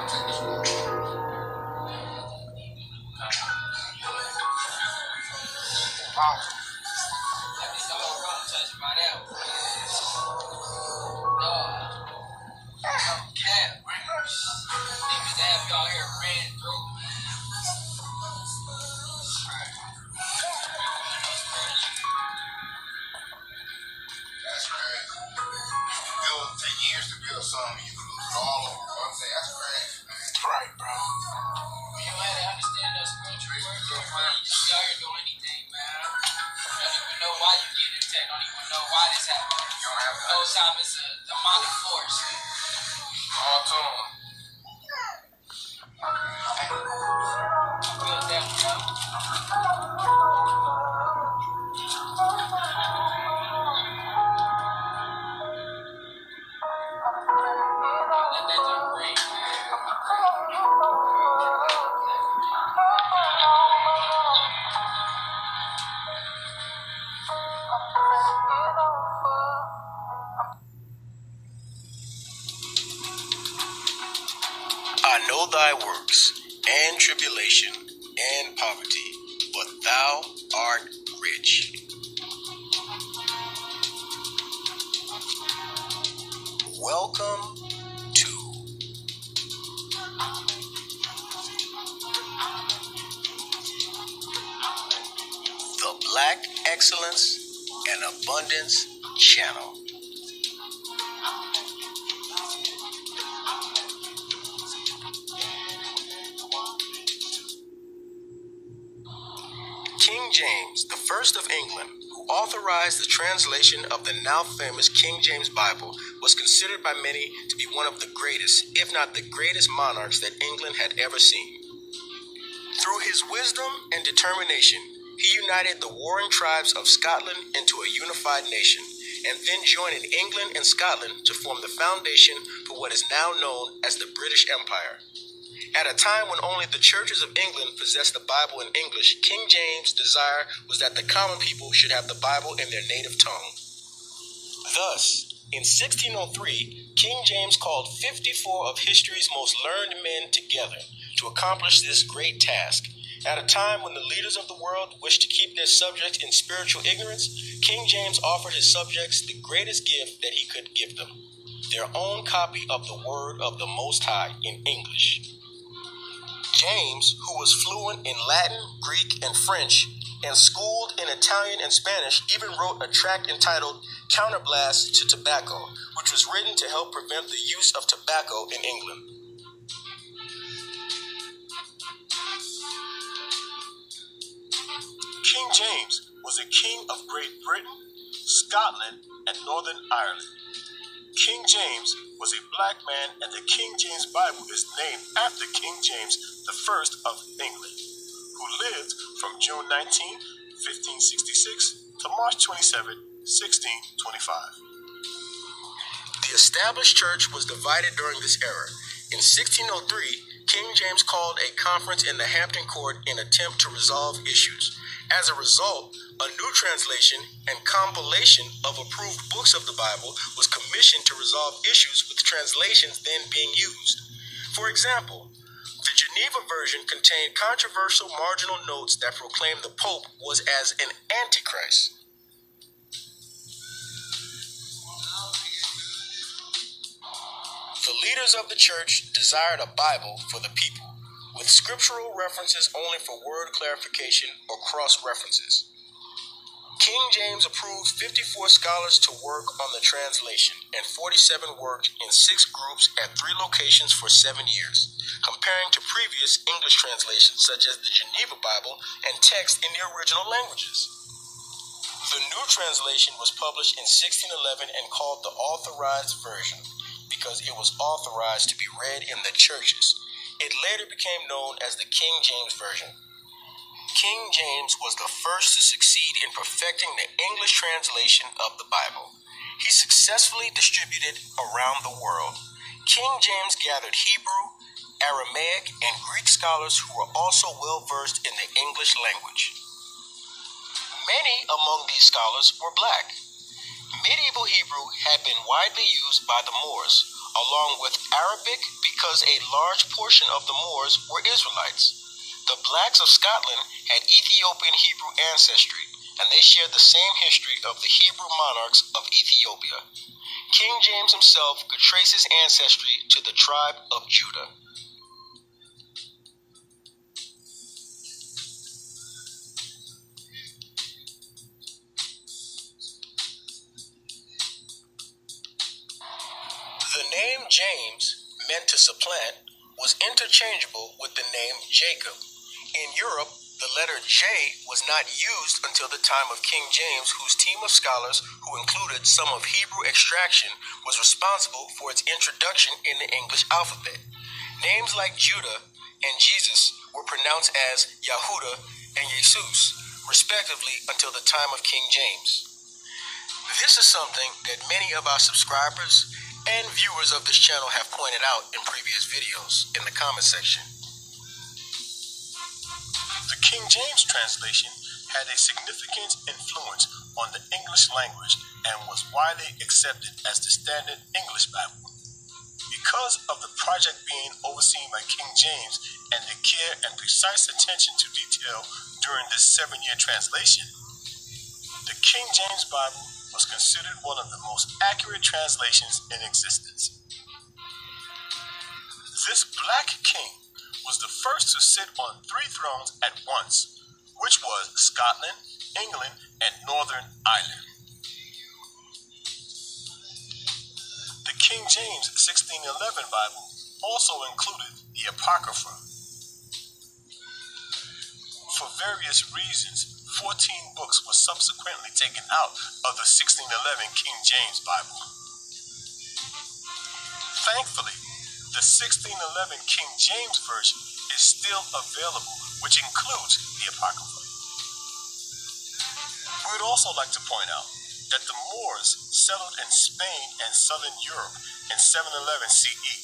Take this one. Powerful. That's crazy. It'll take years to build something. You can lose it all over one day. That's crazy, man. Right, bro. You had to understand those spiritual words. You out here doing anything, man. You don't even know why you get attacked. Don't even know why this happened. You don't have No time it's a demonic force. all to him. Feel that, bro. Let that just breathe, man. I know thy works, and tribulation, and poverty, but thou art rich. Welcome to the Black Excellence and Abundance Channel. King James, the first of England, who authorized the translation of the now famous King James Bible, was considered by many to be one of the greatest, if not the greatest monarchs that England had ever seen. Through his wisdom and determination, he united the warring tribes of Scotland into a unified nation, and then joining England and Scotland to form the foundation for what is now known as the British Empire. At a time when only the churches of England possessed the Bible in English, King James' desire was that the common people should have the Bible in their native tongue. Thus, in 1603, King James called 54 of history's most learned men together to accomplish this great task. At a time when the leaders of the world wished to keep their subjects in spiritual ignorance, King James offered his subjects the greatest gift that he could give them: their own copy of the Word of the Most High in English. James, who was fluent in Latin, Greek, and French, and schooled in Italian and Spanish, even wrote a tract entitled Counterblast to Tobacco, which was written to help prevent the use of tobacco in England. King James was a king of Great Britain, Scotland, and Northern Ireland. King James was a black man, and the King James Bible is named after King James I of England, who who lived from June 19, 1566 to March 27, 1625. The established church was divided during this era. In 1603, King James called a conference in the Hampton Court in an attempt to resolve issues. As a result, a new translation and compilation of approved books of the Bible was commissioned to resolve issues with translations then being used. For example, the Geneva version contained controversial marginal notes that proclaimed the Pope was as an antichrist. The leaders of the church desired a Bible for the people, with scriptural references only for word clarification or cross-references. King James approved 54 scholars to work on the translation, and 47 worked in 6 groups at 3 locations for 7 years, comparing to previous English translations such as the Geneva Bible and text in the original languages. The new translation was published in 1611 and called the Authorized Version because it was authorized to be read in the churches. It later became known as the King James Version. King James was the first to succeed in perfecting the English translation of the Bible. He successfully distributed around the world. King James gathered Hebrew, Aramaic, and Greek scholars who were also well-versed in the English language. Many among these scholars were black. Medieval Hebrew had been widely used by the Moors, along with Arabic because a large portion of the Moors were Israelites. The blacks of Scotland had Ethiopian Hebrew ancestry, and they shared the same history of the Hebrew monarchs of Ethiopia. King James himself could trace his ancestry to the tribe of Judah. The name James, meant to supplant, was interchangeable with the name Jacob. In Europe, the letter J was not used until the time of King James, whose team of scholars, who included some of Hebrew extraction, was responsible for its introduction in the English alphabet. Names like Judah and Jesus were pronounced as Yahuah and Jesus, respectively, until the time of King James. This is something that many of our subscribers and viewers of this channel have pointed out in previous videos in the comment section. The King James translation had a significant influence on the English language and was widely accepted as the standard English Bible. Because of the project being overseen by King James and the care and precise attention to detail during this 7-year translation, the King James Bible was considered one of the most accurate translations in existence. This black king was the first to sit on 3 thrones at once, which was Scotland, England, and Northern Ireland. The King James 1611 Bible also included the Apocrypha. For various reasons, 14 books were subsequently taken out of the 1611 King James Bible. Thankfully, the 1611 King James Version is still available, which includes the Apocrypha. We would also like to point out that the Moors settled in Spain and southern Europe in 711 CE.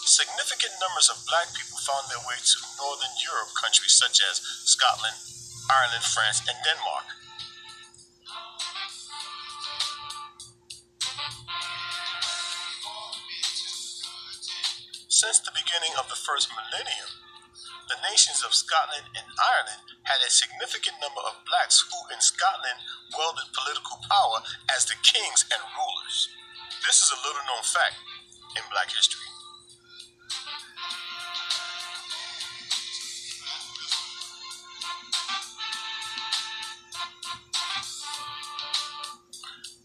Significant numbers of black people found their way to northern Europe countries such as Scotland, Ireland, France, and Denmark. Since the beginning of the first millennium, the nations of Scotland and Ireland had a significant number of blacks who in Scotland wielded political power as the kings and rulers. This is a little known fact in black history.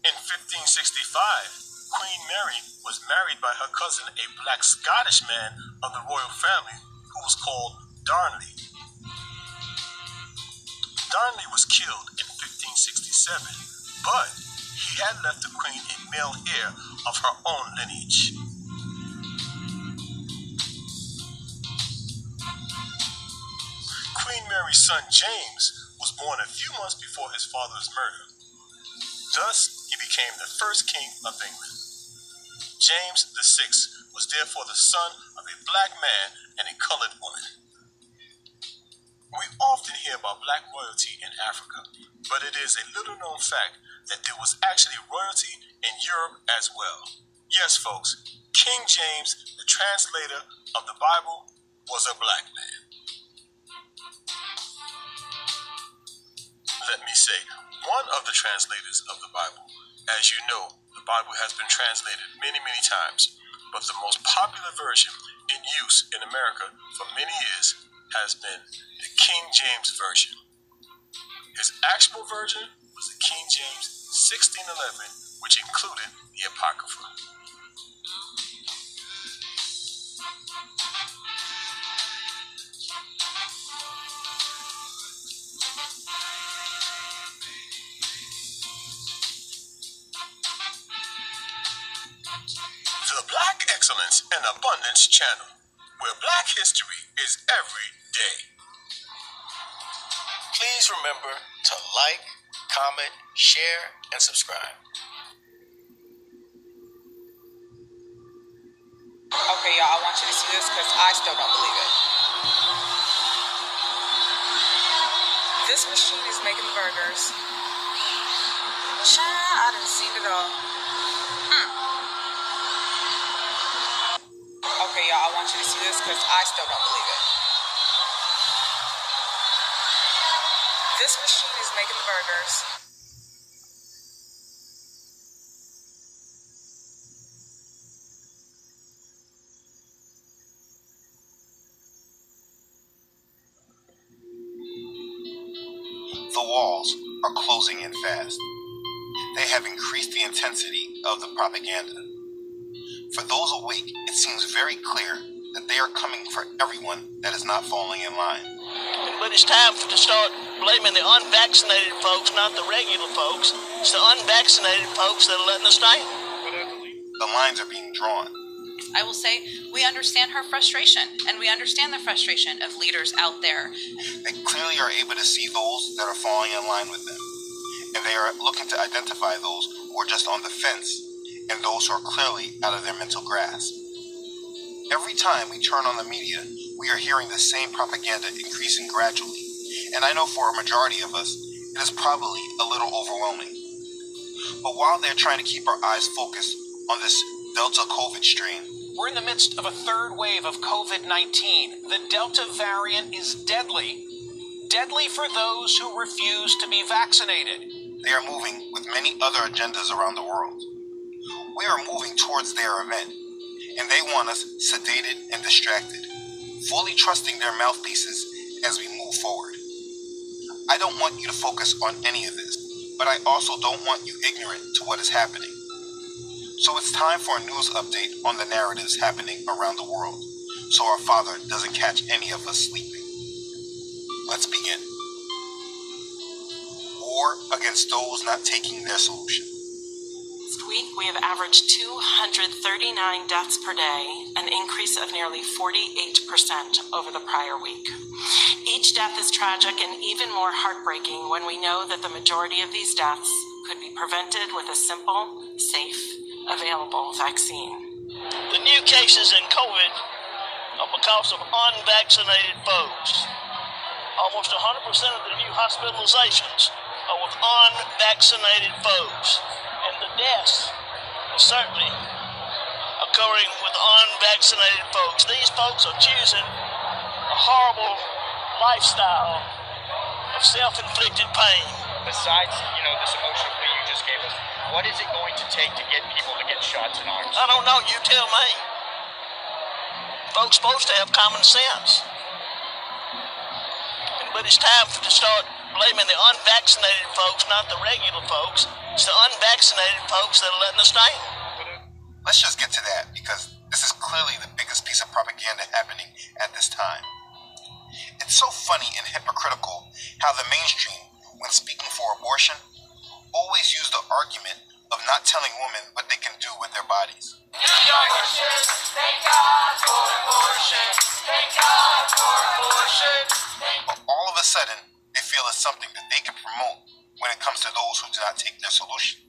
In 1565, Queen Mary was married by her cousin, a black Scottish man of the royal family who was called Darnley. Darnley was killed in 1567, but he had left the queen a male heir of her own lineage. Queen Mary's son James was born a few months before his father's murder. Thus, he became the first king of England. James VI was therefore the son of a black man and a colored woman. We often hear about black royalty in Africa, but it is a little known fact that there was actually royalty in Europe as well. Yes, folks, King James, the translator of the Bible, was a black man. Let me say, one of the translators of the Bible. As you know, the Bible has been translated many, many times, but the most popular version in use in America for many years has been the King James Version. His actual version was the King James 1611, which included the Apocrypha. The Black Excellence and Abundance Channel, where Black history is every day. Please remember to like, comment, share, and subscribe. Okay, y'all, I want you to see this because I still don't believe it. This machine is making the burgers. Child, I done seen it all. Okay, y'all, I want you to see this because I still don't believe it. This machine is making the burgers. The walls are closing in fast. They have increased the intensity of the propaganda. For those awake, it seems very clear that they are coming for everyone that is not falling in line. But it's time to start blaming the unvaccinated folks, not the regular folks. It's the unvaccinated folks that are letting us down. The lines are being drawn. I will say we understand her frustration, and we understand the frustration of leaders out there. They clearly are able to see those that are falling in line with them, and they are looking to identify those who are just on the fence and those who are clearly out of their mental grasp. Every time we turn on the media, we are hearing the same propaganda increasing gradually, and I know for a majority of us, it is probably a little overwhelming. But while they're trying to keep our eyes focused on this Delta COVID strain, we're in the midst of a third wave of COVID-19. The Delta variant is deadly. Deadly for those who refuse to be vaccinated. They are moving with many other agendas around the world. We are moving towards their event, and they want us sedated and distracted, fully trusting their mouthpieces as we move forward. I don't want you to focus on any of this, but I also don't want you ignorant to what is happening. So it's time for a news update on the narratives happening around the world, so our Father doesn't catch any of us sleeping. Let's begin. War against those not taking their solution. Last week, we have averaged 239 deaths per day, an increase of nearly 48% over the prior week. Each death is tragic and even more heartbreaking when we know that the majority of these deaths could be prevented with a simple, safe, available vaccine. The new cases in COVID are because of unvaccinated folks. Almost 100% of the new hospitalizations are with unvaccinated folks. And the deaths are certainly occurring with unvaccinated folks. These folks are choosing a horrible lifestyle of self-inflicted pain. Besides, this emotional plea you just gave us, what is it going to take to get people to get shots in arms? I don't know. You tell me. Folks supposed to have common sense. But it's time to start blaming the unvaccinated folks, not the regular folks. It's the unvaccinated folks that are letting us down. Let's just get to that, because this is clearly the biggest piece of propaganda happening at this time. It's so funny and hypocritical how the mainstream, when speaking for abortion, always use the argument of not telling women what they can do with their bodies. Thank God for abortion. Thank God for abortion. But all of a sudden, they feel it's something that they can promote when it comes to those who do not take their solution.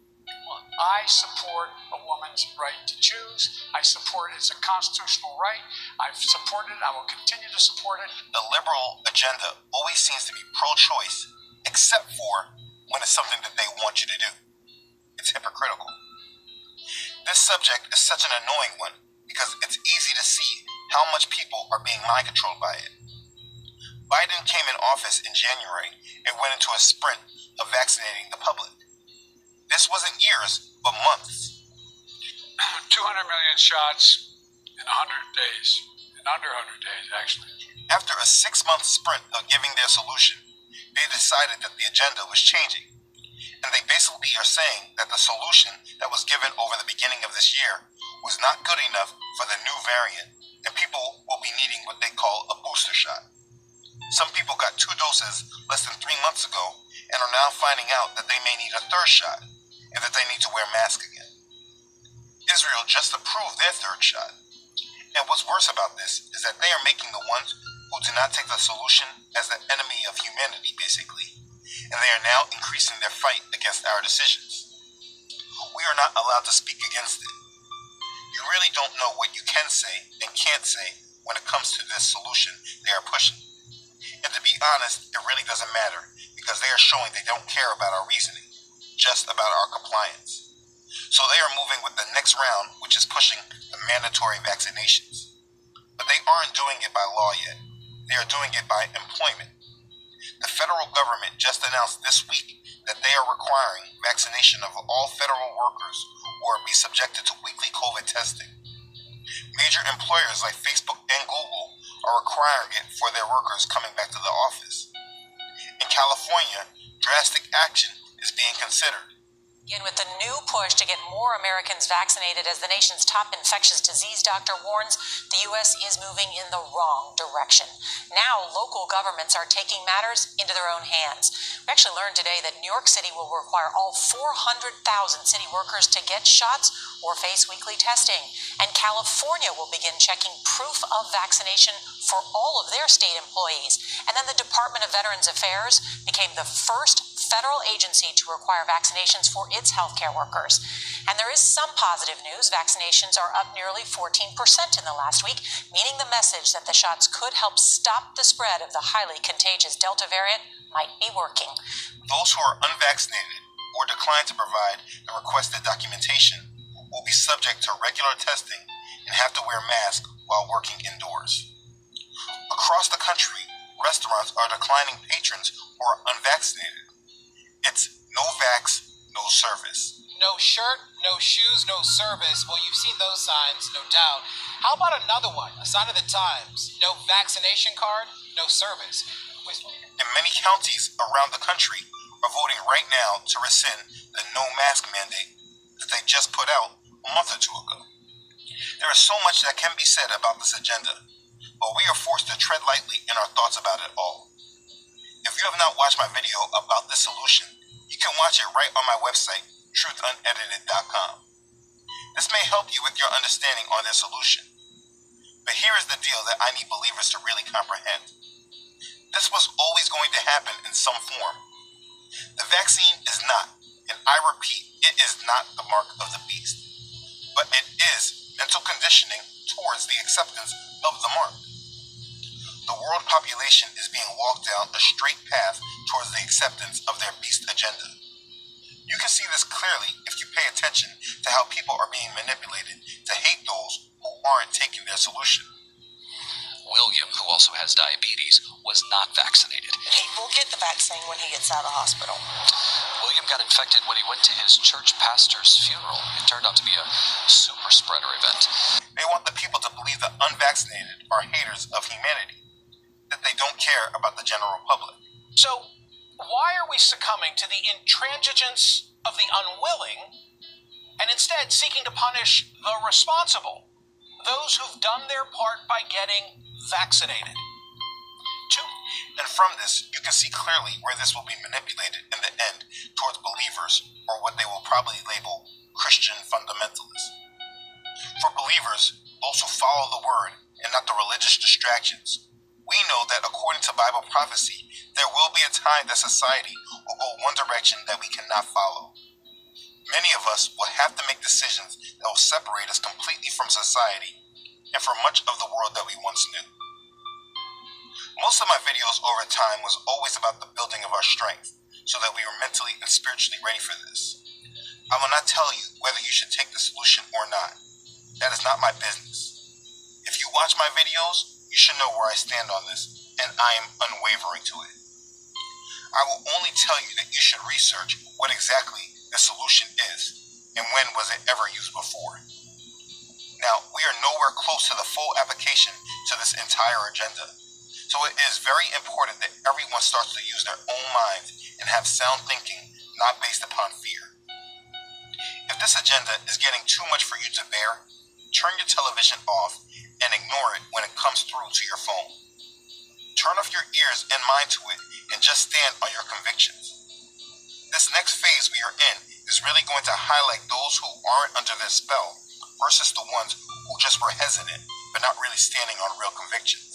I support a woman's right to choose. I support it as a constitutional right. I've supported it. I will continue to support it. The liberal agenda always seems to be pro-choice, except for when it's something that they want you to do. It's hypocritical. This subject is such an annoying one because it's easy to see how much people are being mind-controlled by it. Biden came in office in January and went into a sprint of vaccinating the public. This wasn't years, but months. 200 million shots in 100 days. In under 100 days, actually. After a 6-month sprint of giving their solution, they decided that the agenda was changing. And they basically are saying that the solution that was given over the beginning of this year was not good enough for the new variant, and people will be needing what they call a booster shot. Some people got 2 doses less than 3 months ago and are now finding out that they may need a 3rd shot and that they need to wear masks again. Israel just approved their 3rd shot. And what's worse about this is that they are making the ones who do not take the solution as the enemy of humanity, basically. And they are now increasing their fight against our decisions. We are not allowed to speak against it. You really don't know what you can say and can't say when it comes to this solution they are pushing. And to be honest, it really doesn't matter because they are showing they don't care about our reasoning, just about our compliance. So they are moving with the next round, which is pushing the mandatory vaccinations. But they aren't doing it by law yet. They are doing it by employment. The federal government just announced this week that they are requiring vaccination of all federal workers or be subjected to weekly COVID testing. Major employers like Facebook and Google are requiring it for their workers coming back to the office. In California, drastic action is being considered. Again, with the new push to get more Americans vaccinated as the nation's top infectious disease doctor warns, the U.S. is moving in the wrong direction. Now, local governments are taking matters into their own hands. We actually learned today that New York City will require all 400,000 city workers to get shots or face weekly testing. And California will begin checking proof of vaccination for all of their state employees. And then the Department of Veterans Affairs became the first federal agency to require vaccinations for its healthcare workers. And there is some positive news. Vaccinations are up nearly 14% in the last week, meaning the message that the shots could help stop the spread of the highly contagious Delta variant might be working. Those who are unvaccinated or decline to provide the requested documentation will be subject to regular testing and have to wear masks while working indoors. Across the country, restaurants are declining patrons who are unvaccinated. It's no vax, no service. No shirt, no shoes, no service. Well, you've seen those signs, no doubt. How about another one? A sign of the times. No vaccination card, no service. And many counties around the country are voting right now to rescind the no mask mandate that they just put out a month or 2 ago. There is so much that can be said about this agenda, but we are forced to tread lightly in our thoughts about it all. If you have not watched my video about this solution, you can watch it right on my website, truthunedited.com. This may help you with your understanding on their solution. But here is the deal that I need believers to really comprehend. This was always going to happen in some form. The vaccine is not, and I repeat, it is not the mark of the beast. But it is mental conditioning towards the acceptance of the mark. The world population is being walked down a straight path towards the acceptance of their beast agenda. You can see this clearly if you pay attention to how people are being manipulated to hate those who aren't taking their solution. William, who also has diabetes, was not vaccinated. He will get the vaccine when he gets out of the hospital. William got infected when he went to his church pastor's funeral. It turned out to be a super spreader event. They want the people to believe the unvaccinated are haters of humanity, that they don't care about the general public. So, why are we succumbing to the intransigence of the unwilling and instead seeking to punish the responsible, those who've done their part by getting vaccinated? And from this, you can see clearly where this will be manipulated in the end towards believers, or what they will probably label Christian fundamentalists. For believers, those who follow the word and not the religious distractions, We know that according to Bible prophecy, there will be a time that society will go one direction that we cannot follow. Many of us will have to make decisions that will separate us completely from society and from much of the world that we once knew. Most of my videos over time was always about the building of our strength so that we were mentally and spiritually ready for this. I will not tell you whether you should take the solution or not. That is not my business. If you watch my videos, you should know where I stand on this, and I am unwavering to it. I will only tell you that you should research what exactly the solution is, and when was it ever used before. Now, we are nowhere close to the full application to this entire agenda, so it is very important that everyone starts to use their own minds and have sound thinking, not based upon fear. If this agenda is getting too much for you to bear, turn your television off and ignore it when it comes through to your phone. Turn off your ears and mind to it and just stand on your convictions. This next phase we are in is really going to highlight those who aren't under this spell versus the ones who just were hesitant but not really standing on real convictions.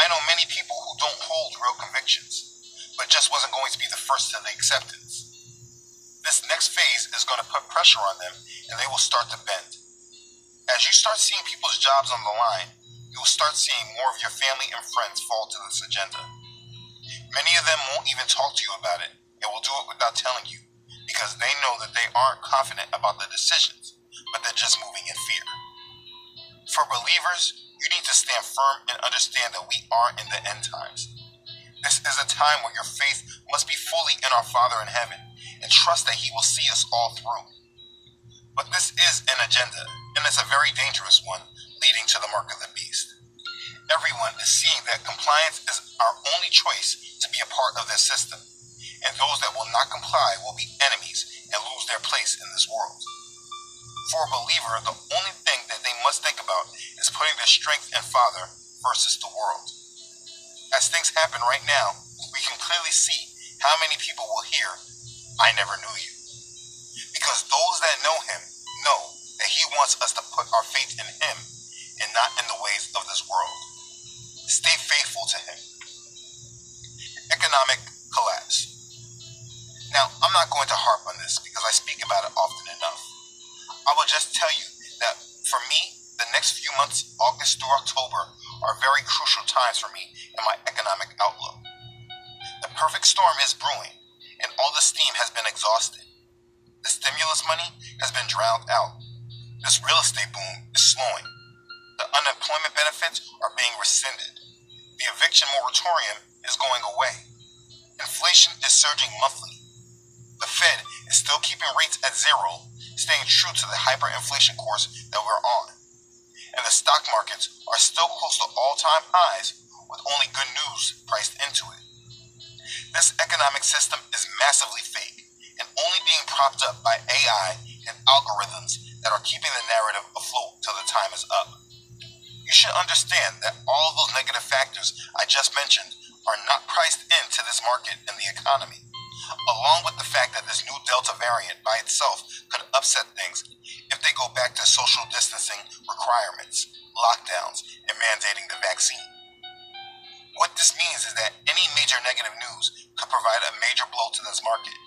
I know many people who don't hold real convictions, but just wasn't going to be the first to the acceptance. This next phase is going to put pressure on them and they will start to bend. As you start seeing people's jobs on the line, you will start seeing more of your family and friends fall to this agenda. Many of them won't even talk to you about it and will do it without telling you because they know that they aren't confident about the decisions, but they're just moving in fear. For believers, you need to stand firm and understand that we are in the end times. This is a time where your faith must be fully in our Father in heaven and trust that He will see us all through. But this is an agenda, and it's a very dangerous one, leading to the mark of the beast. Everyone is seeing that compliance is our only choice to be a part of this system, and those that will not comply will be enemies and lose their place in this world. For a believer, the only thing that they must think about is putting their strength in Father versus the world. As things happen right now, we can clearly see how many people will hear, "I never knew you." Because those that know Him know that He wants us to put our faith in Him and not in the ways of this world. Stay faithful to Him. Economic collapse. Now, I'm not going to harp on this because I speak about it often enough. I will just tell you that for me, the next few months, August through October, are very crucial times for me in my economic outlook. The perfect storm is brewing, and all the steam has been exhausted. The stimulus money has been drowned out. This real estate boom is slowing. The unemployment benefits are being rescinded. The eviction moratorium is going away. Inflation is surging monthly. The Fed is still keeping rates at zero, staying true to the hyperinflation course that we're on. And the stock markets are still close to all-time highs with only good news priced into it. This economic system is massively fake and only being propped up by AI and algorithms that are keeping the narrative afloat till the time is up. You should understand that all of those negative factors I just mentioned are not priced into this market and the economy, along with the fact that this new Delta variant by itself could upset things if they go back to social distancing requirements, lockdowns, and mandating the vaccine. What this means is that any major negative news could provide a major blow to this market,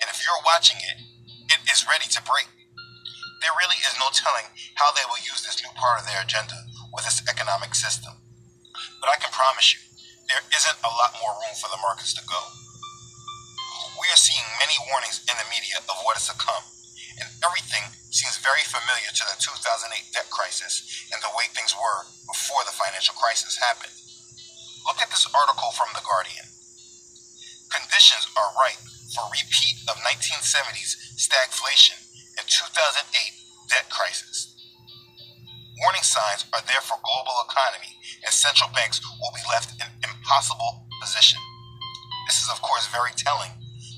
and if you're watching it, it is ready to break. There really is no telling how they will use this new part of their agenda with this economic system. But I can promise you, there isn't a lot more room for the markets to go. We are seeing many warnings in the media of what is to come, and everything seems very familiar to the 2008 debt crisis and the way things were before the financial crisis happened. Look at this article from The Guardian. Conditions are ripe for repeat of 1970s stagflation and 2008 debt crisis. Warning signs are there for global economy, and central banks will be left in an impossible position. This is, of course, very telling,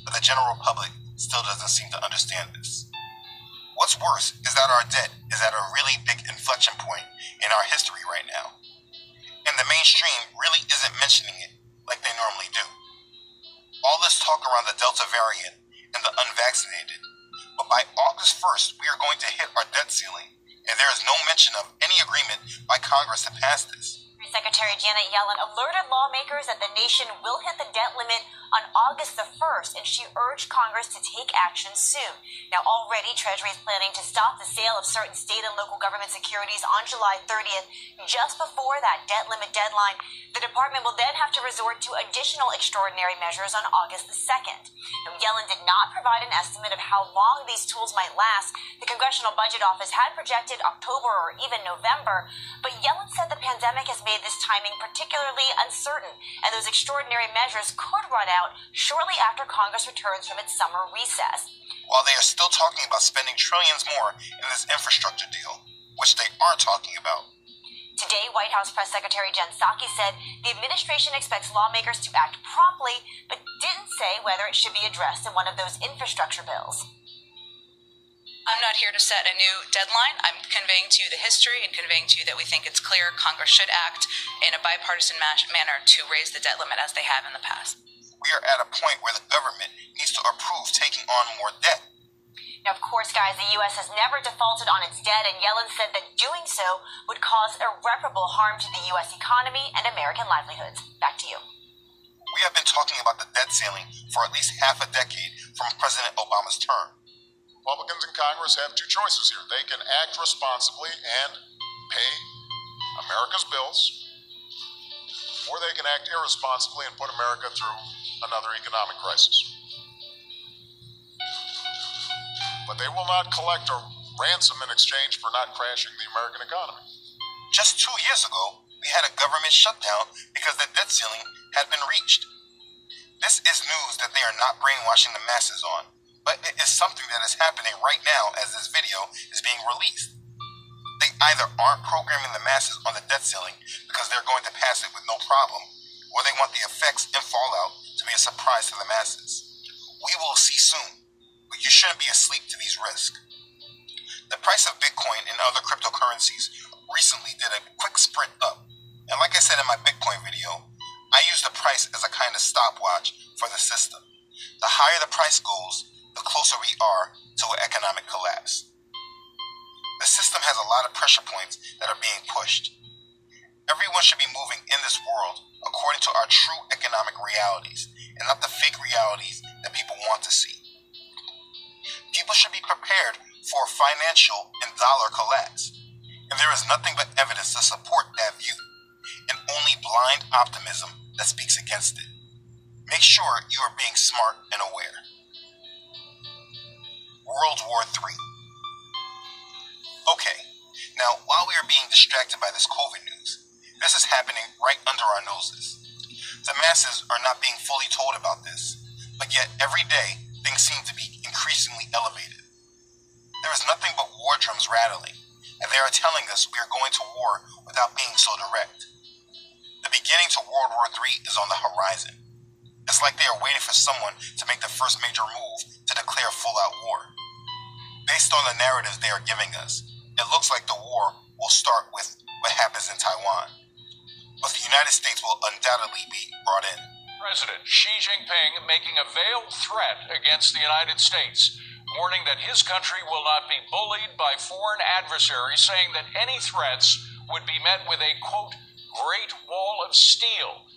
but the general public still doesn't seem to understand this. What's worse is that our debt is at a really big inflection point in our history right now, and the mainstream really isn't mentioning it like they normally do. All this talk around the Delta variant and the unvaccinated, but by August 1st, we are going to hit our debt ceiling, and there is no mention of any agreement by Congress to pass this. Secretary Janet Yellen alerted lawmakers that the nation will hit the debt limit on August the 1st, and she urged Congress to take action soon. Now, already, Treasury is planning to stop the sale of certain state and local government securities on July 30th, just before that debt limit deadline. The department will then have to resort to additional extraordinary measures on August the 2nd. Now, Yellen did not provide an estimate of how long these tools might last. The Congressional Budget Office had projected October or even November, but Yellen said the pandemic has made this timing particularly uncertain, and those extraordinary measures could run out shortly after Congress returns from its summer recess. While they are still talking about spending trillions more in this infrastructure deal, which they are talking about. Today, White House Press Secretary Jen Psaki said the administration expects lawmakers to act promptly, but didn't say whether it should be addressed in one of those infrastructure bills. I'm not here to set a new deadline. I'm conveying to you the history and conveying to you that we think it's clear Congress should act in a bipartisan manner to raise the debt limit as they have in the past. We are at a point where the government needs to approve taking on more debt. Now, of course, guys, the U.S. has never defaulted on its debt, and Yellen said that doing so would cause irreparable harm to the U.S. economy and American livelihoods. Back to you. We have been talking about the debt ceiling for at least half a decade from President Obama's term. Republicans in Congress have two choices here. They can act responsibly and pay America's bills, or they can act irresponsibly and put America through another economic crisis. But they will not collect a ransom in exchange for not crashing the American economy. Just 2 years ago, we had a government shutdown because the debt ceiling had been reached. This is news that they are not brainwashing the masses on, but it is something that is happening right now as this video is being released. They either aren't programming the masses on the debt ceiling because they're going to pass it with no problem, or they want the effects and fallout to be a surprise to the masses. We will see soon, but you shouldn't be asleep to these risks. The price of Bitcoin and other cryptocurrencies recently did a quick sprint up, and like I said in my Bitcoin video, I use the price as a kind of stopwatch for the system. The higher the price goes, the closer we are to an economic collapse. The system has a lot of pressure points that are being pushed. Everyone should be moving in this world according to our true economic realities and not the fake realities that people want to see. People should be prepared for a financial and dollar collapse, and there is nothing but evidence to support that view, and only blind optimism that speaks against it. Make sure you are being smart and aware. World War III. Okay, now while we are being distracted by this COVID news, this is happening right under our noses. The masses are not being fully told about this, but yet every day things seem to be increasingly elevated. There is nothing but war drums rattling, and they are telling us we are going to war without being so direct. The beginning to World War III is on the horizon. It's like they are waiting for someone to make the first major move to declare full-out war. Based on the narratives they are giving us, it looks like the war will start with what happens in Taiwan. But the United States will undoubtedly be brought in. President Xi Jinping making a veiled threat against the United States, warning that his country will not be bullied by foreign adversaries, saying that any threats would be met with a, quote, Great Wall of Steel.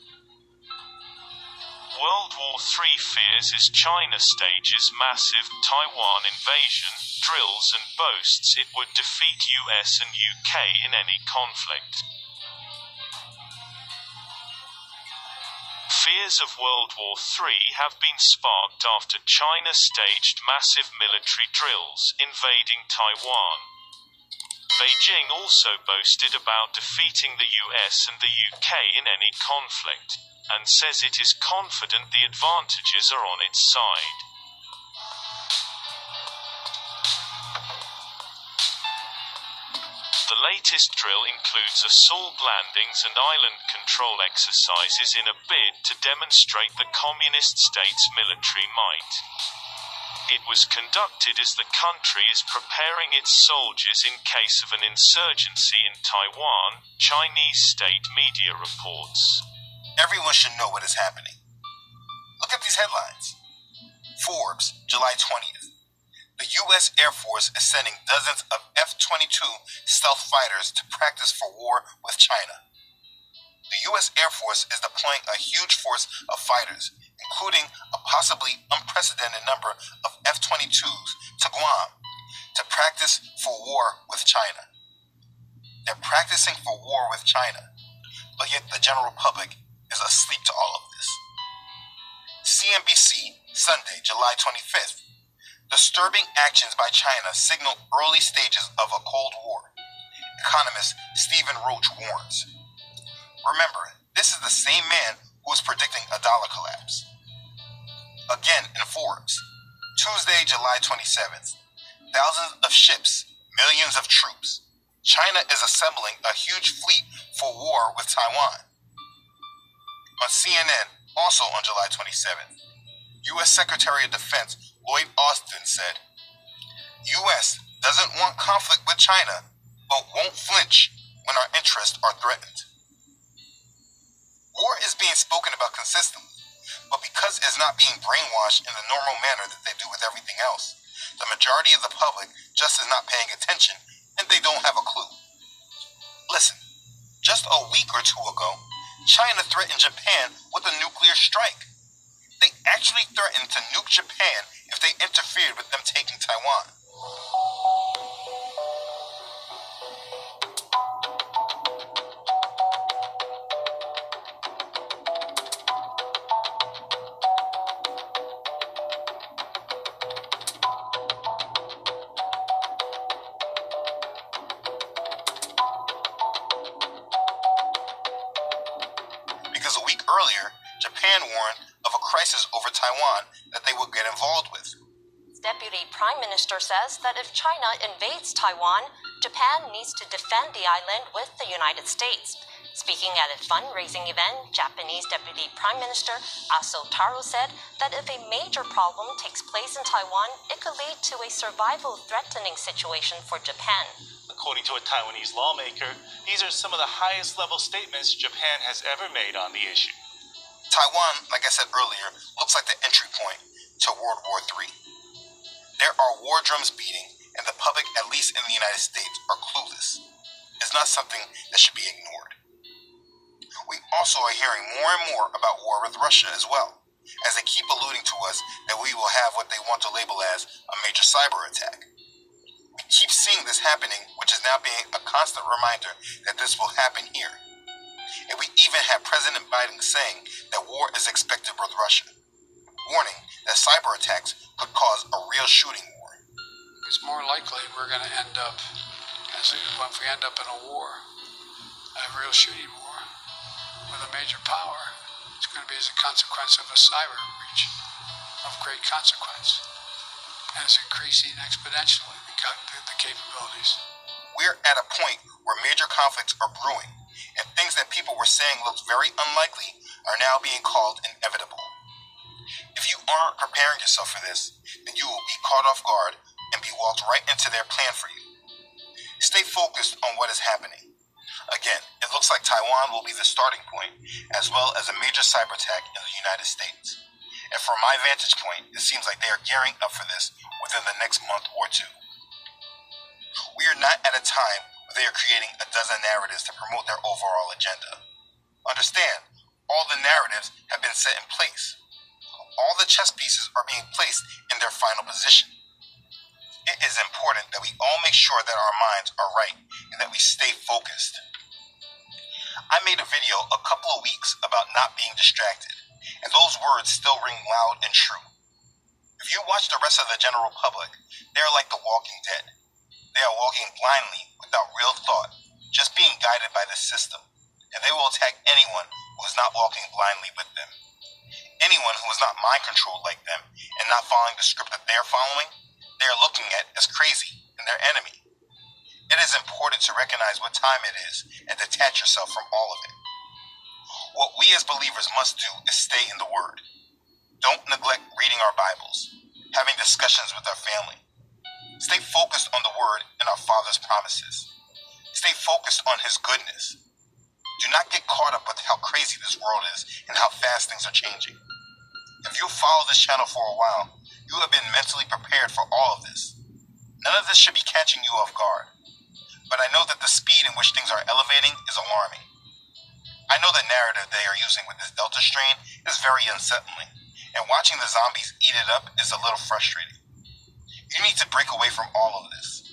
World War III fears as China stages massive Taiwan invasion, drills and boasts it would defeat US and UK in any conflict. Fears of World War III have been sparked after China staged massive military drills, invading Taiwan. Beijing also boasted about defeating the US and the UK in any conflict, and says it is confident the advantages are on its side. The latest drill includes assault landings and island control exercises in a bid to demonstrate the communist state's military might. It was conducted as the country is preparing its soldiers in case of an insurgency in Taiwan, Chinese state media reports. Everyone should know what is happening. Look at these headlines. Forbes, July 20th. The U.S. Air Force is sending dozens of F-22 stealth fighters to practice for war with China. U.S. Air Force is deploying a huge force of fighters, including a possibly unprecedented number of F-22s to Guam to practice for war with China. They're practicing for war with China, but yet the general public is asleep to all of this. CNBC, Sunday, July 25th. Disturbing actions by China signal early stages of a Cold War. Economist Stephen Roach warns. Remember, this is the same man who is predicting a dollar collapse. Again in Forbes, Tuesday, July 27th. Thousands of ships, millions of troops. China is assembling a huge fleet for war with Taiwan. On CNN, also on July 27th, U.S. Secretary of Defense Lloyd Austin said, U.S. doesn't want conflict with China, but won't flinch when our interests are threatened. War is being spoken about consistently, but because it's not being brainwashed in the normal manner that they do with everything else, the majority of the public just is not paying attention and they don't have a clue. Listen, just a week or two ago, China threatened Japan with a nuclear strike. They actually threatened to nuke Japan if they interfered with them taking Taiwan. Because a week earlier, Japan warned of a crisis over Taiwan that they would get involved with. Deputy Prime Minister says that if China invades Taiwan, Japan needs to defend the island with the United States. Speaking at a fundraising event, Japanese Deputy Prime Minister Aso Taro said that if a major problem takes place in Taiwan, it could lead to a survival-threatening situation for Japan. According to a Taiwanese lawmaker, these are some of the highest-level statements Japan has ever made on the issue. Taiwan, like I said earlier, looks like the entry point to World War III. There are war drums beating, and the public, at least in the United States, are clueless. It's not something that should be ignored. We also are hearing more and more about war with Russia as well, as they keep alluding to us that we will have what they want to label as a major cyber attack. We keep seeing this happening, which is now being a constant reminder that this will happen here. And we even have President Biden saying that war is expected with Russia, warning that cyber attacks could cause a real shooting war. It's more likely we're going to end up, if we end up in a war, a real shooting war with a major power, it's going to be as a consequence of a cyber breach of great consequence. And it's increasing exponentially, the capabilities. We're at a point where major conflicts are brewing, and things that people were saying looked very unlikely are now being called inevitable. If you aren't preparing yourself for this, then you will be caught off guard and be walked right into their plan for you. Stay focused on what is happening. Again, it looks like Taiwan will be the starting point, as well as a major cyber attack in the United States. And from my vantage point, it seems like they are gearing up for this within the next month or two. We are not at a time where they are creating a dozen narratives to promote their overall agenda. Understand, all the narratives have been set in place. All the chess pieces are being placed in their final position. It is important that we all make sure that our minds are right and that we stay focused. I made a video a couple of weeks about not being distracted, and those words still ring loud and true. If you watch the rest of the general public, they are like the walking dead. They are walking blindly without real thought, just being guided by the system, and they will attack anyone who is not walking blindly with them. Anyone who is not mind-controlled like them and not following the script that they are following, they are looking at as crazy and their enemy. It is important to recognize what time it is and detach yourself from all of it. What we as believers must do is stay in the Word. Don't neglect reading our Bibles, having discussions with our family. Stay focused on the Word and our Father's promises. Stay focused on His goodness. Do not get caught up with how crazy this world is and how fast things are changing. If you follow this channel for a while, you have been mentally prepared for all of this. None of this should be catching you off guard. But I know that the speed in which things are elevating is alarming. I know the narrative they are using with this Delta strain is very unsettling, and watching the zombies eat it up is a little frustrating. You need to break away from all of this.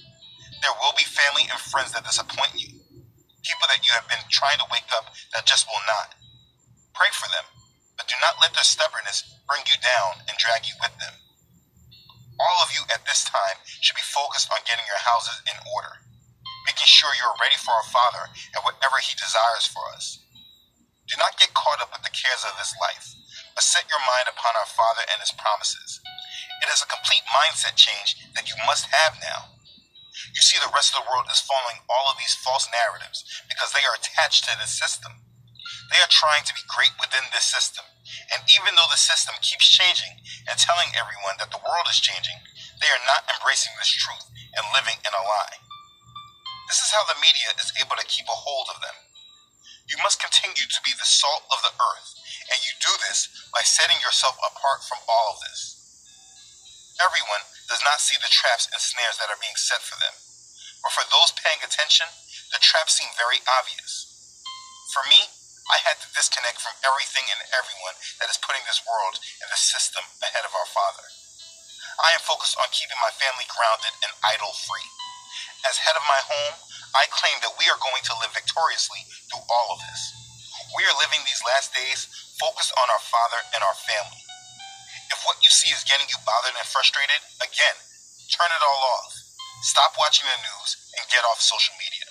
There will be family and friends that disappoint you, people that you have been trying to wake up that just will not. Pray for them, but do not let their stubbornness bring you down and drag you with them. All of you at this time should be focused on getting your houses in order, making sure you are ready for our Father and whatever He desires for us. Do not get caught up with the cares of this life, but set your mind upon our Father and His promises. It is a complete mindset change that you must have now. You see, the rest of the world is following all of these false narratives because they are attached to this system. They are trying to be great within this system, and even though the system keeps changing and telling everyone that the world is changing, they are not embracing this truth and living in a lie. This is how the media is able to keep a hold of them. You must continue to be the salt of the earth, and you do this by setting yourself apart from all of this. Everyone does not see the traps and snares that are being set for them, but for those paying attention, the traps seem very obvious. For me, I had to disconnect from everything and everyone that is putting this world and the system ahead of our Father. I am focused on keeping my family grounded and idol-free. As head of my home, I claim that we are going to live victoriously through all of this. We are living these last days focused on our Father and our family. If what you see is getting you bothered and frustrated, again, turn it all off. Stop watching the news and get off social media.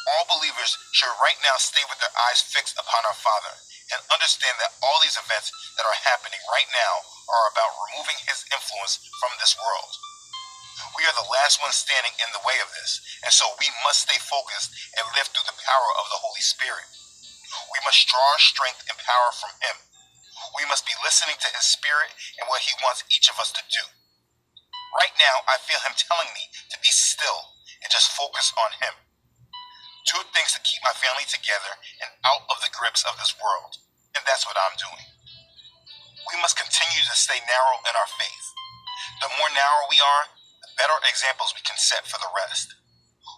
All believers should right now stay with their eyes fixed upon our Father and understand that all these events that are happening right now are about removing His influence from this world. We are the last ones standing in the way of this, and so we must stay focused and live through the power of the Holy Spirit. We must draw our strength and power from Him. We must be listening to His Spirit and what He wants each of us to do. Right now, I feel Him telling me to be still and just focus on Him. Two things to keep my family together and out of the grips of this world, and that's what I'm doing. We must continue to stay narrow in our faith. The more narrow we are, the better examples we can set for the rest.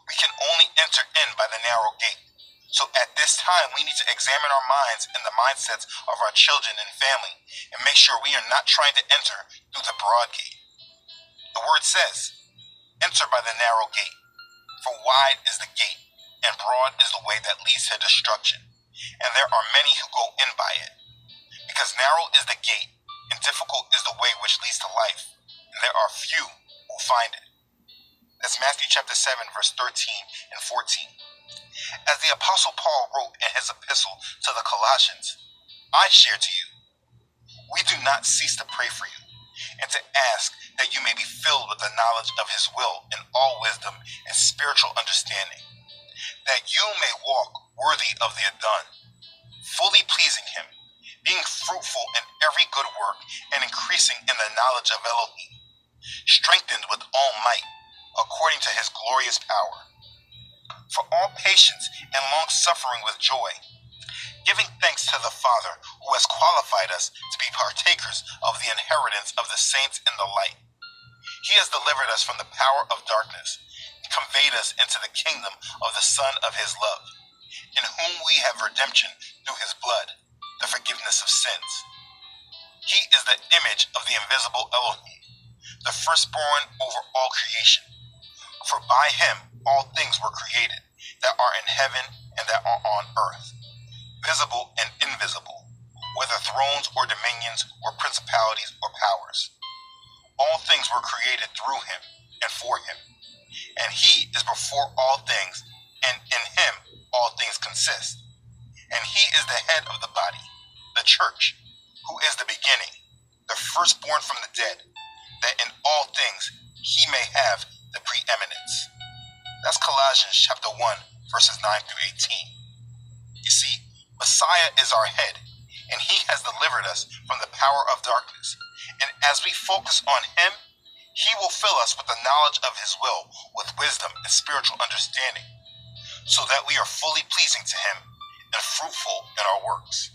We can only enter in by the narrow gate. So at this time, we need to examine our minds and the mindsets of our children and family and make sure we are not trying to enter through the broad gate. The word says, enter by the narrow gate, for wide is the gate and broad is the way that leads to destruction, and there are many who go in by it. Because narrow is the gate and difficult is the way which leads to life, and there are few who find it. That's Matthew chapter 7, verse 13 and 14. As the Apostle Paul wrote in his epistle to the Colossians, I share to you, we do not cease to pray for you, and to ask that you may be filled with the knowledge of His will in all wisdom and spiritual understanding, that you may walk worthy of the done, fully pleasing Him, being fruitful in every good work and increasing in the knowledge of Elohim, strengthened with all might, according to His glorious power, for all patience and long-suffering with joy, giving thanks to the Father who has qualified us to be partakers of the inheritance of the saints in the light. He has delivered us from the power of darkness and conveyed us into the kingdom of the Son of His love, in whom we have redemption through His blood, the forgiveness of sins. He is the image of the invisible Elohim, the firstborn over all creation. For by Him all things were created, that are in heaven and that are on earth, visible and invisible, whether thrones or dominions or principalities or powers. All things were created through Him and for Him, and He is before all things, and in Him all things consist. And He is the head of the body, the church, who is the beginning, the firstborn from the dead, that in all things He may have the preeminence. That's Colossians chapter 1, verses 9 through 18. You see, Messiah is our head, and He has delivered us from the power of darkness. And as we focus on Him, He will fill us with the knowledge of His will, with wisdom and spiritual understanding, so that we are fully pleasing to Him and fruitful in our works.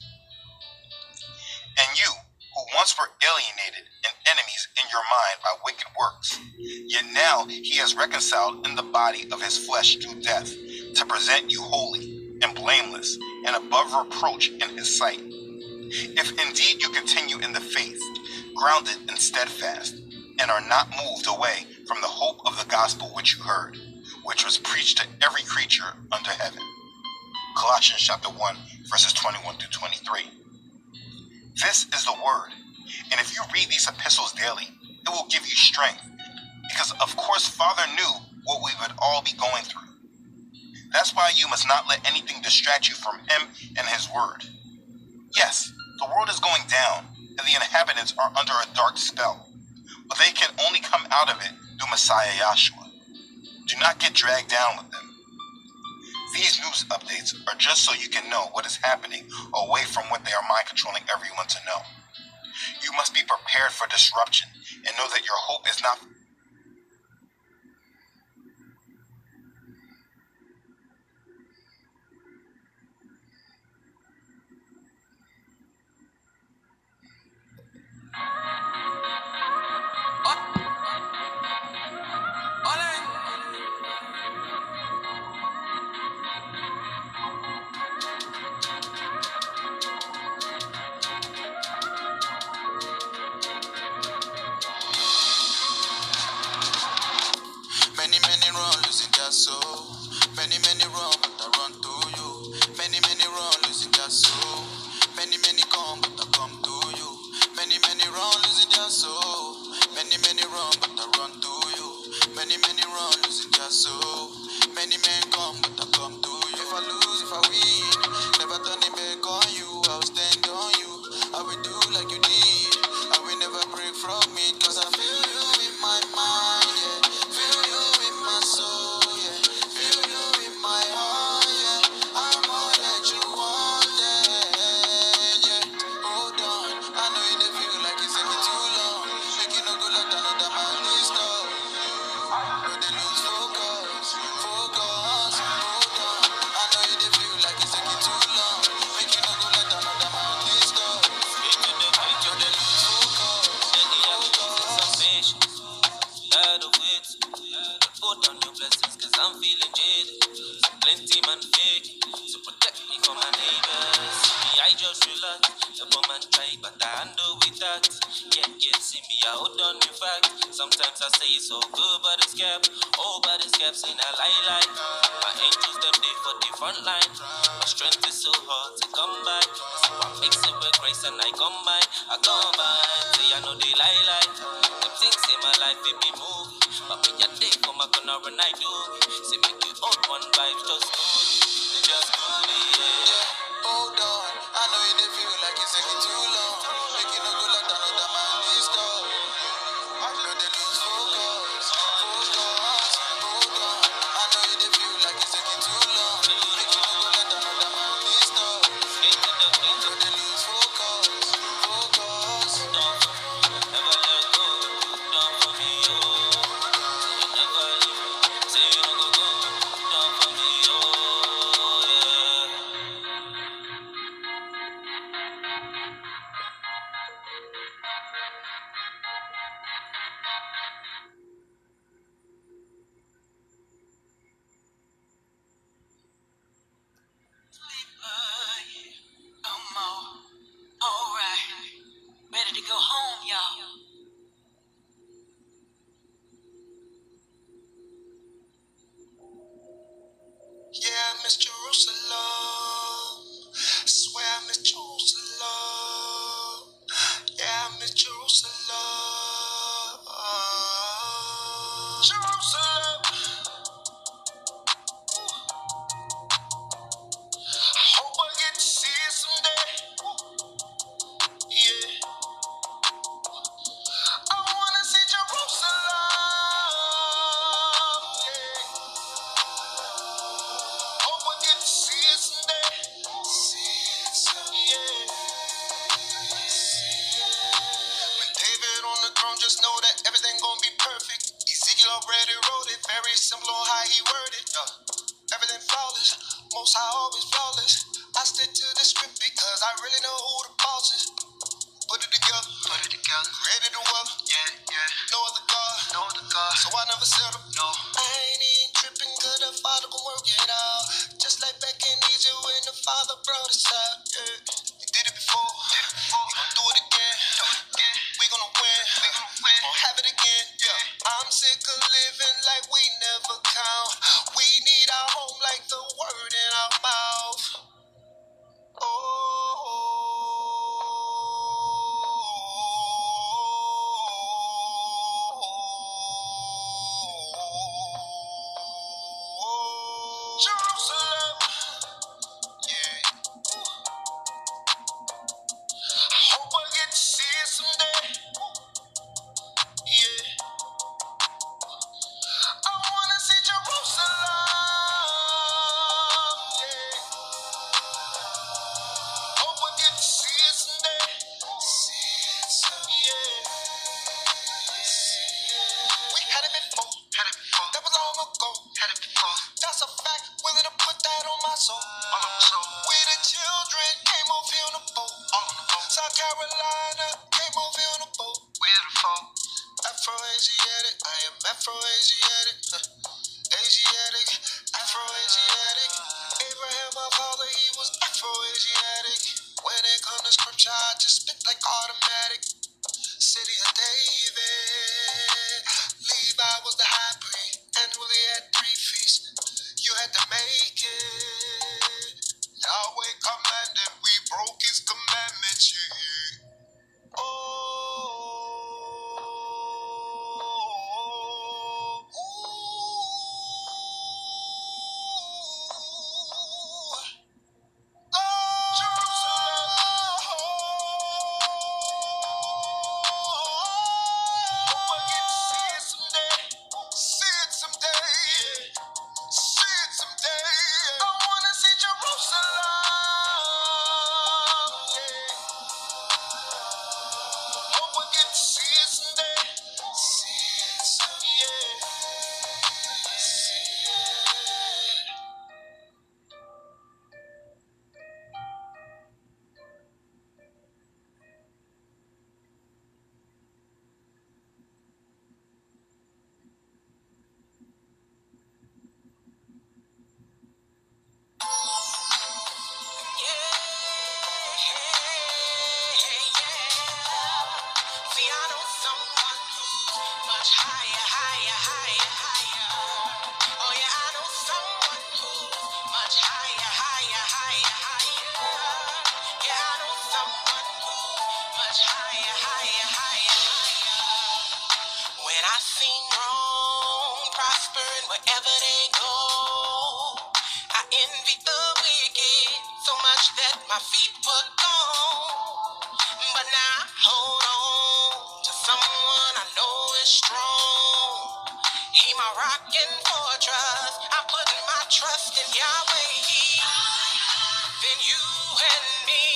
And you, who once were alienated and enemies in your mind by wicked works, yet now He has reconciled in the body of His flesh through death, to present you holy and blameless and above reproach in his sight. If indeed you continue in the faith, grounded and steadfast, and are not moved away from the hope of the gospel which you heard, which was preached to every creature under heaven. Colossians chapter 1, verses 21 through 23. This is the word, and if you read these epistles daily, it will give you strength, because of course Father knew what we would all be going through. That's why you must not let anything distract you from him and his word. Yes, the world is going down, and the inhabitants are under a dark spell, but they can only come out of it through Messiah Yahshua. Do not get dragged down with them. These news updates are just so you can know what is happening away from what they are mind controlling everyone to know. You must be prepared for disruption and know that your hope is not Many run losing their soul. Many run, but I run to you. Many run losing their soul. Many come, but I come to you. Many run losing their soul. Many run, but I run to you. Many run losing their soul. Many men come, but I come to you. If I lose, if I win, never turn it back on you. I will stand on you. I will do like you did. I will never break from it, cause I feel you in my mind, yeah. Feel you in my soul, yeah. Feel you in my heart, yeah. I'm all that you wanted, yeah. Hold on, I know you dey feel like it's taking too long. Make it no go like another man this stuff. No dey lose focus, focus. Hold on, I know you dey feel like it's taking too long. Make it no go like another man this stuff. No dey lose focus, focus. Tired of waiting, put on your blessings, cause I'm feeling jaded. So plenty man fake, so protect me from my neighbors. See me, I just relax, the man try, but I handle with that. Yeah, see me, I hold on in fact. Sometimes I say it's so good, but it's kept. Oh, but it's kept saying I lie. My angels, them day for the front line. My strength is so hard to come back. So I mix it with grace and I combine. Say I know they lie. Them things in my life, it be moving. But when you take for my corner and I do it, say make you hold one vibe, just good, yeah. Hold on, I know you dey feel like it's taking too long. Make it no go like another man this stuff. No dey lose focus, focus. Hold on, I know you dey feel like it's taking too long. Make it no go like another man this stuff. No dey lose focus, focus. Never let go, down for me, oh. You never leave, say you no go, down for me, oh, yeah. I'm alright. Ready to go home, y'all. Yeah, I miss Jerusalem. Swear I miss Jerusalem. Yeah, I miss Jerusalem. Jerusalem. I hope I get to see it someday. Yeah. I wanna see Jerusalem. Yeah. Hope I get to see it someday. When David on the throne, just know that everything gonna be perfect. Ezekiel already wrote it, very simple on how he worded. Everything flawless, most high always flawless. I stick to the script because I really know who the boss is. Put it together, created the world, no other God, so I never settle. No, I ain't even tripping, cause the Father can work it out. Just like back in Egypt yeah. You did it before, you gon' do it again. We gonna win, gon' have it again, yeah. I'm sick of living like we never count. We need our home like the word in our mouth. Jerusalem, yeah. I hope I get to see it someday, yeah. I wanna see Jerusalem, yeah. Hope I get to see it someday, yeah. We had it before, that was long ago. That's a fact, willing to put that on my soul. We the children came over here on the boat. South Carolina came over here on the boat. Afro-Asiatic, I am Afro-Asiatic. Asiatic, Afro-Asiatic. Abraham, my father, he was Afro-Asiatic. When it comes to scripture, I just spit like automatic. City of David. Levi was the high priest, and really had 3 feasts. You had to make it. Yahweh commanded, we broke his commandments, yeah. My feet were gone, but now I hold on to someone I know is strong. He my rock and fortress. I'm putting my trust in Yahweh. Then you and me,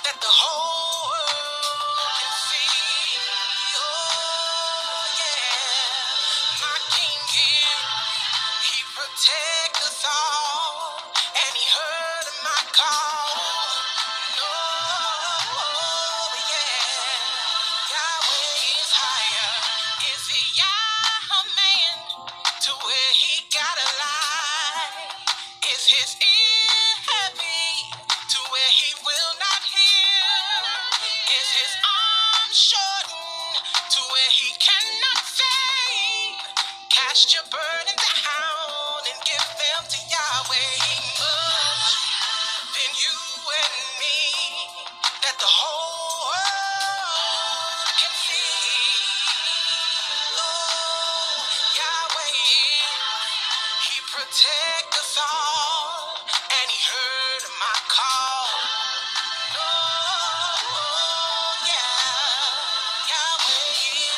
that the whole world can see. Oh yeah, my King here, he protect us all, and he heard my call. His ear heavy to where he will not hear? Is his arm shortened to where he cannot save? Cast your burden down and give them to Yahweh. Much than you and me, that the whole world can see. Oh, Yahweh, he protect us all, and he heard my call. Oh, yeah, Yahweh.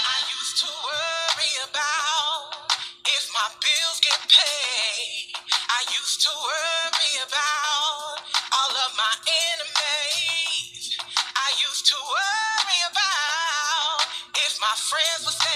I used to worry about if my bills get paid. I used to worry about all of my enemies. I used to worry about if my friends would stay.